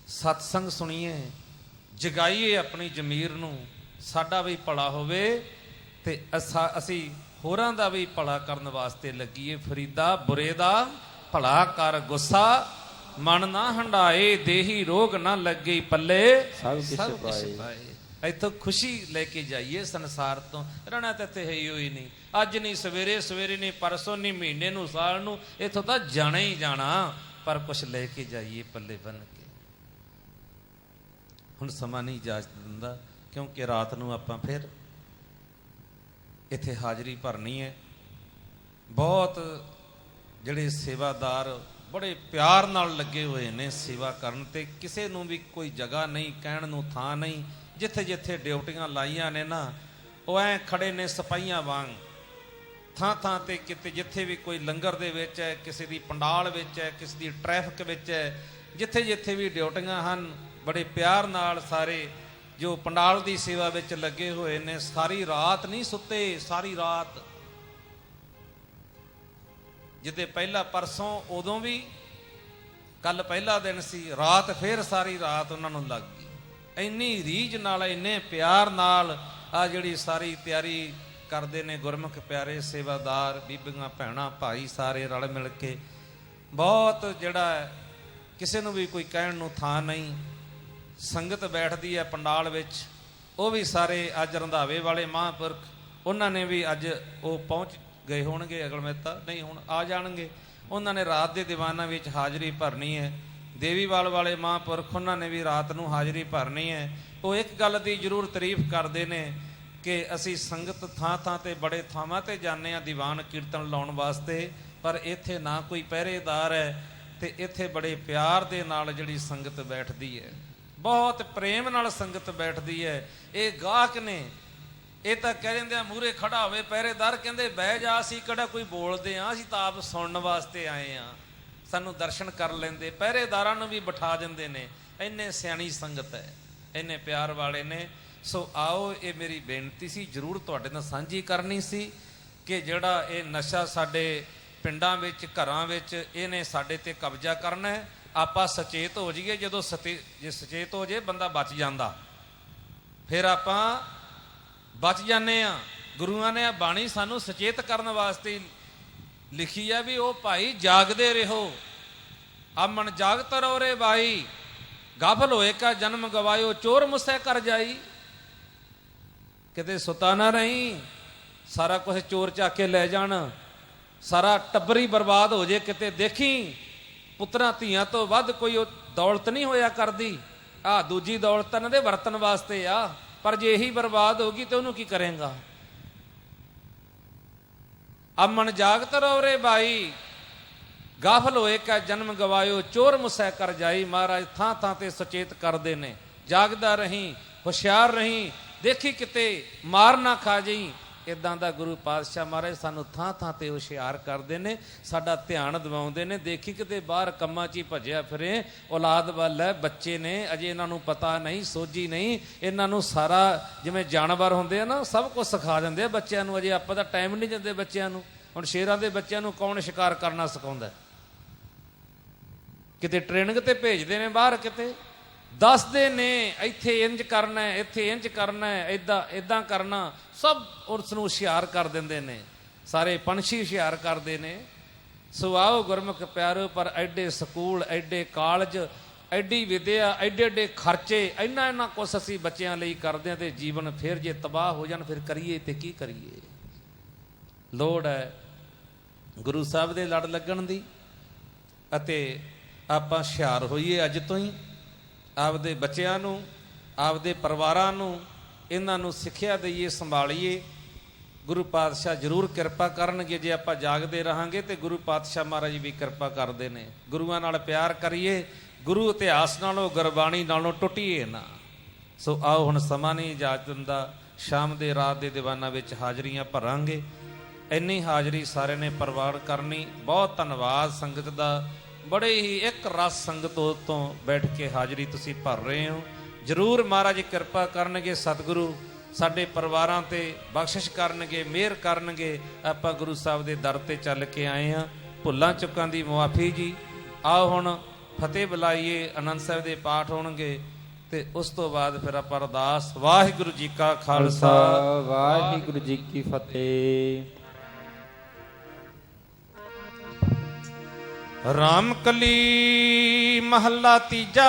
ਸਤਸੰਗ ਸੁਣੀਏ, ਜਗਾਈਏ ਆਪਣੀ ਜ਼ਮੀਰ ਨੂੰ। ਸਾਡਾ ਵੀ ਭਲਾ ਹੋਵੇ ਤੇ ਅਸੀਂ ਹੋਰਾਂ ਦਾ ਵੀ ਭਲਾ ਕਰਨ ਵਾਸਤੇ ਲੱਗੀਏ। ਫਰੀਦਾ ਬੁਰੇ ਦਾ ਭਲਾ ਕਰ, ਗੁੱਸਾ ਮਨ ਨਾ ਹੰਡਾਏ, ਦੇਹੀ ਰੋਗ ਨਾ ਲੱਗੇ ਪੱਲੇ, ਸਭ ਕੁਛ ਪਾਏ। ਇੱਥੋਂ ਖੁਸ਼ੀ ਲੈ ਕੇ ਜਾਈਏ ਸੰਸਾਰ ਤੋਂ। ਰਹਿਣਾ ਤਾਂ ਇੱਥੇ ਹੈ ਹੀ ਨਹੀਂ। ਅੱਜ ਨਹੀਂ ਸਵੇਰੇ, ਸਵੇਰੇ ਨਹੀਂ ਪਰਸੋਂ, ਨਹੀਂ ਮਹੀਨੇ ਨੂੰ, ਸਾਲ ਨੂੰ, ਇੱਥੋਂ ਤਾਂ ਜਾਣਾ ਹੀ ਜਾਣਾ। ਪਰ ਕੁਛ ਲੈ ਕੇ ਜਾਈਏ ਪੱਲੇ ਬੰਨ ਕੇ। ਹੁਣ ਸਮਾਂ ਨਹੀਂ ਇਜਾਜ਼ਤ ਦਿੰਦਾ, ਕਿਉਂਕਿ ਰਾਤ ਨੂੰ ਆਪਾਂ ਫਿਰ ਇੱਥੇ ਹਾਜ਼ਰੀ ਭਰਨੀ ਹੈ। ਬਹੁਤ ਜਿਹੜੇ ਸੇਵਾਦਾਰ ਬੜੇ ਪਿਆਰ ਨਾਲ ਲੱਗੇ ਹੋਏ ਨੇ ਸੇਵਾ ਕਰਨ ਤੇ, ਕਿਸੇ ਨੂੰ ਵੀ ਕੋਈ ਜਗ੍ਹਾ ਨਹੀਂ, ਕਹਿਣ ਨੂੰ ਥਾਂ ਨਹੀਂ। ਜਿੱਥੇ ਜਿੱਥੇ ਡਿਊਟੀਆਂ ਲਾਈਆਂ ਨੇ ਨਾ, ਉਹ ਐਂ ਖੜੇ ਨੇ ਸਿਪਾਹੀਆਂ ਵਾਂਗ, ਥਾਂ ਥਾਂ ਤੇ। ਕਿਤੇ ਜਿੱਥੇ ਵੀ ਕੋਈ ਲੰਗਰ ਦੇ ਵਿੱਚ ਹੈ, ਕਿਸੇ ਦੀ ਪੰਡਾਲ ਵਿੱਚ ਹੈ, ਕਿਸੇ ਦੀ ਟ੍ਰੈਫਿਕ ਵਿੱਚ ਹੈ, ਜਿੱਥੇ ਜਿੱਥੇ ਵੀ ਡਿਊਟੀਆਂ ਹਨ, ਬੜੇ ਪਿਆਰ ਨਾਲ ਸਾਰੇ ਜੋ ਪੰਡਾਲ ਦੀ ਸੇਵਾ ਵਿੱਚ ਲੱਗੇ ਹੋਏ ਨੇ, ਸਾਰੀ ਰਾਤ ਨਹੀਂ ਸੁੱਤੇ, ਸਾਰੀ ਰਾਤ। ਜਿੱਦੇ ਪਹਿਲਾ ਪਰਸੋਂ, ਉਦੋਂ ਵੀ, ਕੱਲ ਪਹਿਲਾ ਦਿਨ ਸੀ, ਰਾਤ ਫਿਰ ਸਾਰੀ ਰਾਤ ਉਹਨਾਂ ਨੂੰ ਲੱਗ ਗਈ। ਇੰਨੀ ਰੀਝ ਨਾਲ, ਇੰਨੇ ਪਿਆਰ ਨਾਲ ਆ ਜਿਹੜੀ ਸਾਰੀ ਤਿਆਰੀ ਕਰਦੇ ਨੇ ਗੁਰਮੁਖ ਪਿਆਰੇ ਸੇਵਾਦਾਰ, ਬੀਬੀਆਂ, ਭੈਣਾਂ, ਭਾਈ, ਸਾਰੇ ਰਲ ਮਿਲ ਕੇ। ਬਹੁਤ ਜਿਹੜਾ ਕਿਸੇ ਨੂੰ ਵੀ ਕੋਈ ਕਹਿਣ ਨੂੰ ਥਾਂ ਨਹੀਂ। ਸੰਗਤ ਬੈਠਦੀ ਹੈ ਪੰਡਾਲ ਵਿੱਚ, ਉਹ ਵੀ ਸਾਰੇ ਅੱਜ ਰੰਧਾਵੇ ਵਾਲੇ ਮਹਾਂਪੁਰਖ, ਉਹਨਾਂ ਨੇ ਵੀ ਅੱਜ ਉਹ ਪਹੁੰਚ ਗਏ ਹੋਣਗੇ, ਅਗਲਮੇਤਾ ਨਹੀਂ ਹੁਣ ਆ ਜਾਣਗੇ। ਉਹਨਾਂ ਨੇ ਰਾਤ ਦੇ ਦੀਵਾਨਾਂ ਵਿੱਚ ਹਾਜ਼ਰੀ ਭਰਨੀ ਹੈ। ਦੇਵੀਵਾਲ ਵਾਲੇ ਮਹਾਂਪੁਰਖ ਉਹਨਾਂ ਨੇ ਵੀ ਰਾਤ ਨੂੰ ਹਾਜ਼ਰੀ ਭਰਨੀ ਹੈ। ਉਹ ਇੱਕ ਗੱਲ ਦੀ ਜ਼ਰੂਰ ਤਾਰੀਫ ਕਰਦੇ ਨੇ ਕਿ ਅਸੀਂ ਸੰਗਤ ਥਾਂ ਥਾਂ ਤੇ ਬੜੇ ਥਾਵਾਂ ਤੇ ਜਾਂਦੇ ਹਾਂ ਦੀਵਾਨ ਕੀਰਤਨ ਲਾਉਣ ਵਾਸਤੇ, ਪਰ ਇੱਥੇ ਨਾ ਕੋਈ ਪਹਿਰੇਦਾਰ ਹੈ ਤੇ ਇੱਥੇ ਬੜੇ ਪਿਆਰ ਦੇ ਨਾਲ ਜਿਹੜੀ ਸੰਗਤ ਬੈਠਦੀ ਹੈ, ਬਹੁਤ ਪ੍ਰੇਮ ਨਾਲ ਸੰਗਤ ਬੈਠਦੀ ਹੈ। ਇਹ ਗਾਹਕ ਨੇ, ਇਹ ਤਾਂ ਕਹਿ ਦਿੰਦੇ ਆ ਮੂਹਰੇ ਖੜਾ ਹੋਵੇ ਪਹਿਰੇਦਾਰ, ਕਹਿੰਦੇ ਬਹਿ ਜਾ, ਅਸੀਂ ਕਿਹੜਾ ਕੋਈ ਬੋਲਦੇ ਆ, ਅਸੀਂ ਤਾਂ ਆਪ ਸੁਣਨ ਵਾਸਤੇ ਆਏ ਆ, ਸਾਨੂੰ ਦਰਸ਼ਨ ਕਰ ਲੈਂਦੇ। ਪਹਿਰੇਦਾਰਾਂ ਨੂੰ ਵੀ ਬਿਠਾ ਦਿੰਦੇ ਨੇ। ਇੰਨੇ ਸਿਆਣੀ ਸੰਗਤ ਹੈ, ਇੰਨੇ ਪਿਆਰ ਵਾਲੇ ਨੇ। ਸੋ ਆਓ, ਇਹ ਮੇਰੀ ਬੇਨਤੀ ਸੀ, ਜ਼ਰੂਰ ਤੁਹਾਡੇ ਨਾਲ ਸਾਂਝੀ ਕਰਨੀ ਸੀ ਕਿ ਜਿਹੜਾ ਇਹ ਨਸ਼ਾ ਸਾਡੇ ਪਿੰਡਾਂ ਵਿੱਚ ਘਰਾਂ ਵਿੱਚ ਇਹਨੇ ਸਾਡੇ ਤੇ ਕਬਜ਼ਾ ਕਰਨਾ ਹੈ। ਆਪਾਂ ਸੁਚੇਤ ਹੋ ਜਾਈਏ। ਜਦੋਂ ਜੇ ਸੁਚੇਤ ਹੋ ਜੇ ਬੰਦਾ ਬਚ ਜਾਂਦਾ, ਫਿਰ ਆਪਾਂ ਬਚ ਜਾਂਦੇ ਆ। ਗੁਰੂਆਂ ਨੇ ਬਾਣੀ ਸਾਨੂੰ ਸੁਚੇਤ ਕਰਨ ਵਾਸਤੇ ਲਿਖੀ ਆ ਵੀ ਉਹ ਭਾਈ ਜਾਗਦੇ ਰਹੋ। ਆਮਣ ਜਾਗਤ ਰਹੋ ਰੇ ਬਾਈ, ਗਾਫਲ ਹੋਏ ਕਾ ਜਨਮ ਗਵਾਇਓ, ਚੋਰ ਮੁਸੈ ਕਰ ਜਾਈ। ਕਿਤੇ ਸੁਤਾ ਨਾ ਰਹੀ, ਸਾਰਾ ਕੁਝ ਚੋਰ ਚੱਕ ਕੇ ਲੈ ਜਾਣ, ਸਾਰਾ ਟੱਬਰ ਹੀ ਬਰਬਾਦ ਹੋ ਜੇ। ਕਿਤੇ ਦੇਖੀ ਪੁੱਤਰਾਂ ਧੀਆਂ ਤੋਂ ਵੱਧ ਕੋਈ ਉਹ ਦੌਲਤ ਨਹੀਂ ਹੋਇਆ ਕਰਦੀ। ਆਹ ਦੂਜੀ ਦੌਲਤ ਇਹਨਾਂ ਦੇ ਵਰਤਣ ਵਾਸਤੇ ਆ, ਪਰ ਜੇ ਇਹੀ ਬਰਬਾਦ ਹੋ ਗਈ ਤੇ ਉਹਨੂੰ ਕੀ ਕਰੇਗਾ। ਅਮਨ ਜਾਗਤ ਰਹੋ ਰੇ ਬਾਈ, ਗਾਫਲ ਹੋਏ ਕਾ ਜਨਮ ਗਵਾਇਓ, ਚੋਰ ਮੁਸੈ ਕਰ ਜਾਈ। ਮਹਾਰਾਜ ਥਾਂ ਥਾਂ ਤੇ ਸੁਚੇਤ ਕਰਦੇ ਨੇ, ਜਾਗਦਾ ਰਹੀਂ, ਹੁਸ਼ਿਆਰ ਰਹੀਂ, ਦੇਖੀ ਕਿਤੇ ਮਾਰ ਨਾ ਖਾ ਜਾਈ। ਇਦਾਂ ਦਾ ਗੁਰੂ ਪਾਤਸ਼ਾਹ ਮਹਾਰਾਜ ਸਾਨੂੰ ਥਾਂ ਥਾਂ ਤੇ ਹੁਸ਼ਿਆਰ ਕਰਦੇ ਨੇ, ਸਾਡਾ ਧਿਆਨ ਦਿਵਾਉਂਦੇ ਨੇ। ਦੇਖੀ ਕਿਤੇ ਬਾਹਰ ਕੰਮਾਂ 'ਚ ਹੀ ਭੱਜਿਆ ਫਿਰੇ, ਔਲਾਦ ਵੱਲ ਹੈ, ਬੱਚੇ ਨੇ, ਅਜੇ ਇਹਨਾਂ ਨੂੰ ਪਤਾ ਨਹੀਂ, ਸੋਝੀ ਨਹੀਂ। ਇਹਨਾਂ ਨੂੰ ਸਾਰਾ ਜਿਵੇਂ ਜਾਨਵਰ ਹੁੰਦੇ ਆ ਨਾ, ਸਭ ਕੁਝ ਸਿਖਾ ਦਿੰਦੇ ਆ ਬੱਚਿਆਂ ਨੂੰ। ਅਜੇ ਆਪਾਂ ਤਾਂ ਟਾਈਮ ਨਹੀਂ ਦਿੰਦੇ ਬੱਚਿਆਂ ਨੂੰ। ਹੁਣ ਸ਼ੇਰਾਂ ਦੇ ਬੱਚਿਆਂ ਨੂੰ ਕੌਣ ਸ਼ਿਕਾਰ ਕਰਨਾ ਸਿਖਾਉਂਦਾ? ਕਿਤੇ ਟ੍ਰੇਨਿੰਗ ਤੇ ਭੇਜਦੇ ਨੇ ਬਾਹਰ, ਕਿਤੇ ਦੱਸਦੇ ਨੇ ਇੱਥੇ ਇੰਜ ਕਰਨਾ, ਇੱਥੇ ਇੰਜ ਕਰਨਾ, ਇਦਾਂ ਕਰਨਾ। ਸਭ ਉਸ ਨੂੰ ਹੁਸ਼ਿਆਰ ਕਰ ਦਿੰਦੇ ਨੇ, ਸਾਰੇ ਪੰਛੀ ਹੁਸ਼ਿਆਰ ਕਰਦੇ ਨੇ। ਸੋ ਆਓ ਗੁਰਮੁਖ ਪਿਆਰੋ, ਪਰ ਐਡੇ ਸਕੂਲ, ਐਡੇ ਕਾਲਜ, ਐਡੀ ਵਿਦਿਆ, ਐਡੇ ਐਡੇ ਖਰਚੇ, ਇੰਨਾ ਕੁਛ ਅਸੀਂ ਬੱਚਿਆਂ ਲਈ ਕਰਦੇ ਹਾਂ ਤੇ ਜੀਵਨ ਫਿਰ ਜੇ ਤਬਾਹ ਹੋ ਜਾਣ, ਫਿਰ ਕਰੀਏ ਤੇ ਕੀ ਕਰੀਏ। ਲੋੜ ਹੈ ਗੁਰੂ ਸਾਹਿਬ ਦੇ ਲੜ ਲੱਗਣ ਦੀ, ਅਤੇ ਆਪਾਂ ਹੁਸ਼ਿਆਰ ਹੋਈਏ ਅੱਜ ਤੋਂ ਹੀ। ਆਪਦੇ ਬੱਚਿਆਂ ਨੂੰ, ਆਪਦੇ ਪਰਿਵਾਰਾਂ ਨੂੰ, ਇਹਨਾਂ ਨੂੰ ਸਿੱਖਿਆ ਦਈਏ, ਸੰਭਾਲੀਏ। ਗੁਰੂ ਪਾਤਸ਼ਾਹ ਜ਼ਰੂਰ ਕਿਰਪਾ ਕਰਨਗੇ ਜੇ ਆਪਾਂ ਜਾਗਦੇ ਰਹਾਂਗੇ, ਤੇ ਗੁਰੂ ਪਾਤਸ਼ਾਹ ਮਹਾਰਾਜ ਵੀ ਕਿਰਪਾ ਕਰਦੇ ਨੇ। ਗੁਰੂਆਂ ਨਾਲ ਪਿਆਰ ਕਰੀਏ, ਗੁਰੂ ਇਤਿਹਾਸ ਨਾਲੋਂ, ਗੁਰਬਾਣੀ ਨਾਲੋਂ ਟੁੱਟੀਏ ਨਾ। ਸੋ ਆਓ, ਹੁਣ ਸਮਾਂ ਨਹੀਂ ਇਜਾਜ਼ਤ ਦਿੰਦਾ, ਸ਼ਾਮ ਦੇ ਰਾਤ ਦੇ ਦੀਵਾਨਾਂ ਵਿੱਚ ਹਾਜ਼ਰੀਆਂ ਭਰਾਂਗੇ। ਇੰਨੀ ਹਾਜ਼ਰੀ ਸਾਰਿਆਂ ਨੇ ਪ੍ਰਵਾਨ ਕਰਨੀ। ਬਹੁਤ ਧੰਨਵਾਦ ਸੰਗਤ ਦਾ। ਬੜੇ ਹੀ ਇੱਕ ਰਸ ਸੰਗਤ ਤੋਂ ਬੈਠ ਕੇ ਹਾਜ਼ਰੀ ਤੁਸੀਂ ਭਰ ਰਹੇ ਹੋ। ਜ਼ਰੂਰ ਮਹਾਰਾਜ ਕਿਰਪਾ ਕਰਨਗੇ, ਸਤਿਗੁਰੂ ਸਾਡੇ ਪਰਿਵਾਰਾਂ ਤੇ ਬਖਸ਼ਿਸ਼ ਕਰਨਗੇ, ਮਿਹਰ ਕਰਨਗੇ। ਆਪਾਂ ਗੁਰੂ ਸਾਹਿਬ ਦੇ ਦਰ ਤੇ ਚੱਲ ਕੇ ਆਏ ਹਾਂ, ਭੁੱਲਾਂ ਚੁੱਕਾਂ ਦੀ ਮੁਆਫੀ ਜੀ। ਆਓ ਹੁਣ ਫਤਿਹ ਬੁਲਾਈਏ, ਆਨੰਦ ਸਾਹਿਬ ਦੇ ਪਾਠ ਹੋਣਗੇ ਤੇ ਉਸ ਤੋਂ ਬਾਅਦ ਫਿਰ ਆਪਾਂ ਅਰਦਾਸ। ਵਾਹਿਗੁਰੂ ਜੀ ਕਾ ਖਾਲਸਾ, ਵਾਹਿਗੁਰੂ ਜੀ ਕੀ ਫਤਿਹ। ਰਾਮ ਕਲੀ ਮਹੱਲਾ ਤੀਜਾ।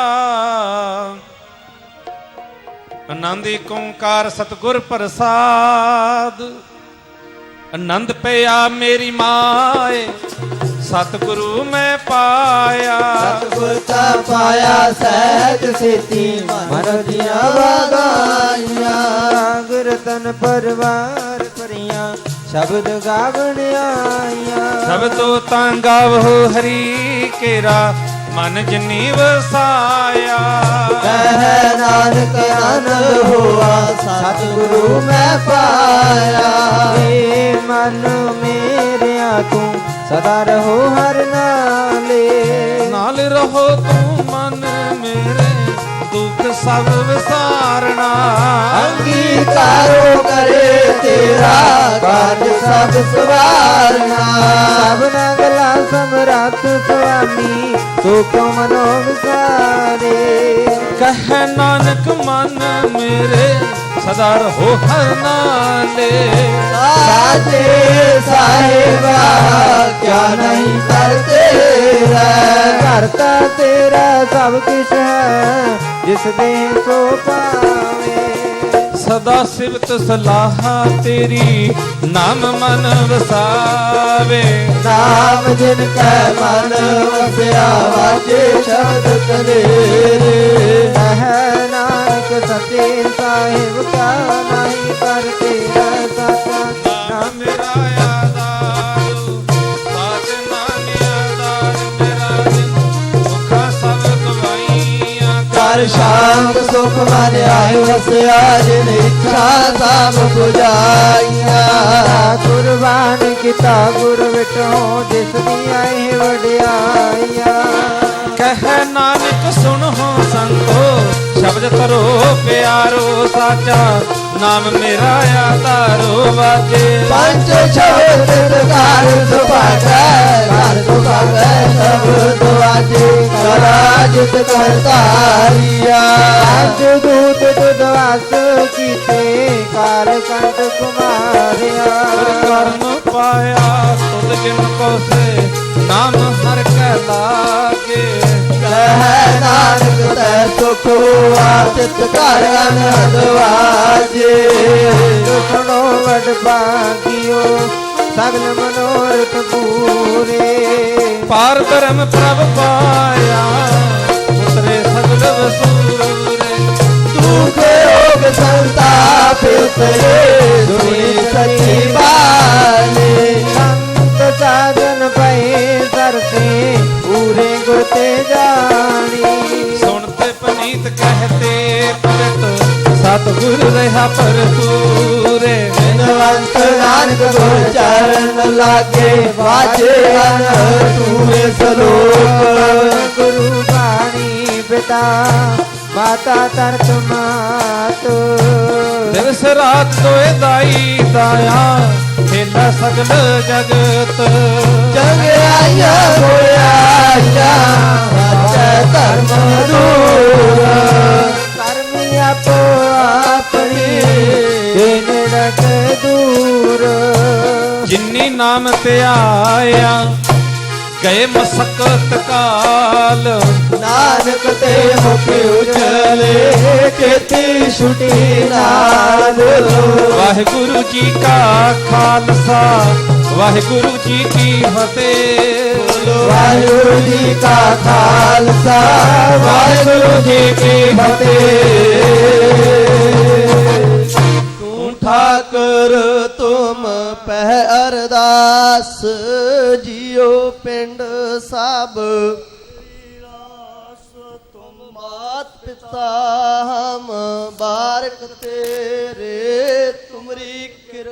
ਆਨੰਦ ਏਕ ਓੰਕਾਰ ਸਤਿਗੁਰ ਪ੍ਰਸਾਦ। ਆਨੰਦ ਪਿਆ ਮੇਰੀ ਮਾਏ, ਸਤਿਗੁਰੂ ਮੈਂ ਪਾਇਆ। ਸਤਿਗੁਰ ਤਾ ਪਾਇਆ ਸਹਿਜ ਸੇਤੀ, ਮਨ ਦੀਆਂ ਵਾਗਾਈਆਂ। ਗੁਰ ਤਨ ਪਰਵਾਰ ਭਰੀਆਂ, ਸ਼ਬਦ ਗਾਵਣ ਆਈਆਂ। ਸ਼ਬਦੋ ਤਾਂ ਗਾਵੋ ਹਰੀ ਕੇਰਾ, ਮਨ ਜਿਨੀ ਵਸਾਇਆ। ਕਹਿ ਨਾਨਕ ਆਨੰਦ ਹੋਆ, ਸਤਿਗੁਰੂ ਮੈਂ ਪਾਇਆ। ਏ ਮਨ ਮੇਰਿਆ ਤੂੰ ਸਦਾ ਰਹੋ ਹਰ ਨਾਲੇ। ਨਾਲ ਰਹੋ ਤੂੰ ਮਨ ਮੇਰੇ, ਦੁੱਖ ਸਭ ਵਿਸਾਰਨਾ। ਅੰਗੀਕਾਰੋ ਕਰੇ ਤੇਰਾ, ਕਾਜ ਸਭ ਸਵਾਰਨਾ। ਸਭਨਾ ਗਲਾ ਸਮਰੱਥ ਸੁਆਮੀ, ਤੂੰ ਕਿਉ ਮਨੋ ਵਿਸਾਰੇ। ਕਹਿ ਨਾਨਕ ਮਨ ਮੇਰੇ, ਸਦਾ ਰਹੋ ਹਰ ਨਾਲੇ। ਸਾਚੇ ਸਾਹਿਬਾ ਕਿਆ ਨਹੀਂ ਕਰ ਤੇਰਾ। ਕਰਤਾ ਤੇਰਾ ਸਭ ਕਿਛ ਹੈ, ਜਿਸ ਦੇ ਸੋ ਪਾਵੇ। ਸਦਾ ਸਿਵਤ ਸਲਾਹਾ ਤੇਰੀ ਨਾਮ ਮਨ ਵਸਾਵੇ। ਨਾਮ ਜਿਨ ਕੈ ਮਨ ਵਸਿਆ ਵਾਜੇ ਸ਼ਬਦ ਤੇਰੇ। ਕਹਿ ਨਾਨਕ ਸੱਚੇ ਸਾਹਿਬ ਕਾ ਨਹੀਂ ਕਰ ਤੇਰਾ ਸਾਚਾ। ਨਾਮ ਮੇਰਾ ਆਧਾਰੂ ਸਾਚ ਨਾਮ ਆਧਾਰ ਮੇਰਾ ਜਿਨ ਸੁਖਾ ਸਭ ਗਵਾਈਆਂ। ਕਰ ਸ਼ਾਂਤ ਸੁਖ ਮਨ ਆਇ ਵਸਿਆ ਜਿਨ ਇੱਛਾ ਸਭ 부ਜਾਈਆਂ। ਕੁਰਬਾਨ ਕੀਤਾ ਗੁਰ ਵਿਟੋ ਜਿਸ ਦੀ ਆਏ ਵਡਿਆਈਆਂ। ਕਹਿ ਨਾਨਕ ਸੁਣੋ ਸੰਤੋ ਸ਼ਬਦ ਕਰੋ ਪਿਆਰੋ ਸਾਚਾ ਨਾਮ ਮੇਰਾ ਆਧਾਰੋ ਵਾਜੇ। ਪੰਜ ਸ਼ਬਦ ਘਰ ਸੁਭਾਗੈ ਘਰ ਸੁਭਾਗੈ ਸ਼ਬਦ ਵਾਜੇ। ਕਰਾ ਜਿਤ ਕਰਤਾਰੀਆ। ਪੰਜ ਦੂਤ ਦੁਦਵਾਸ ਕੀਤੇ ਕਾਲ ਕੰਟ ਕੁਮਾਰਿਆ। ਕਰਮ ਪਾਇਆ ਤੁਧ ਜਿਨ ਕੋ ਸੇ ਨਾਮ ਹਰ ਕੈ ਲਾਗੇ। ਕਹਿ ਨਾਨਕ ਤੈ ਸੁਖ ਹੋਆ ਚਿਤ ਘਰ ਅਨਹਦ ਵਾਜੇ। ਸੁਣੋ ਵਡ ਭਾਗਿਓ ਸਗਲ ਮਨੋਰਥ ਪੂਰੇ। ਪਾਰ ਬ੍ਰਹਮ ਪ੍ਰਭ ਪਾਇਆ ਉਤਰੇ ਸਗਲ ਵਸੂਰੇ। ਦੁਖ ਰੋਗ ਸੰਤਾਪ ਉਤਰੇ ਸੁਣੀ ਸੱਚੀ ਬਾਣੀ। ਸੰਤ ਸਾਜਨ ਪਏ ਸਰਸੇ ਪੂਰੇ ਗੁਰ ਤੇ ਜਾਣੀ। ਸੁਣਤੇ ਪਨੀਤ ਕਹਤੇ ਪਰਤ ਸਤਿਗੁਰ ਰਹਾ ਭਰਪੂਰੇ। ਬਿਨਵੰਤ ਨਾਨਕ ਗੁਰ ਚਰਨ ਲਾਗੇ ਵਾਜੇ ਅਨਹਦ ਤੂਰੇ ਸਲੋਕ। ਗੁਰੂ ਬਾਣੀ ਪਿਤਾ ਮਾਤਾ ਤਰਤ ਮਾਤ। ਦਿਵਸ ਰਾਤ ਦੋਏ ਦਾਈ ਦਾਇਆ ਖੇਲਾ ਸਗਲ ਜਗਤ। ਜਗ ਆਇਆ ਹੋਇਆ ਵਾਜੈ ਧਰਮ ਦੂਰ। ਕਰਮੀ ਆਪੋ ਆਪਣੀ ਨੇੜਕ ਦੂਰ। ਜਿਨੀ ਨਾਮ ਧਿਆਇਆ ਗਏ ਮਸਕਤ ਕਾਲ। ਨਾਨਕ ਤੇ ਮੁਖ ਉਜਲੇ ਕੀਤੀ ਛੁਟੀ ਨਾਲ। ਵਾਹਿਗੁਰੂ ਜੀ ਕਾ ਖਾਲਸਾ ਵਾਹਿਗੁਰੂ ਜੀ ਕੀ ਫਤਿਹ। ਵਾਹਿਗੁਰੂ ਜੀ ਕਾ ਖਾਲਸਾ ਵਾਹਿਗੁਰੂ ਜੀ ਕੀ ਫਤਿਹ। ਤੂੰ ਠਾਕੁਰ ਤੁਮ ਪਹਿ ਅਰਦਾਸ ਜਿਉ ਪਿੰਡ ਸਭ। ਤੁਮ ਮਾਤ ਪਿਤਾ ਹਮ ਬਾਰਕ ਤੇਰੇ ਤੁਮਰੀ ਕਿਰ।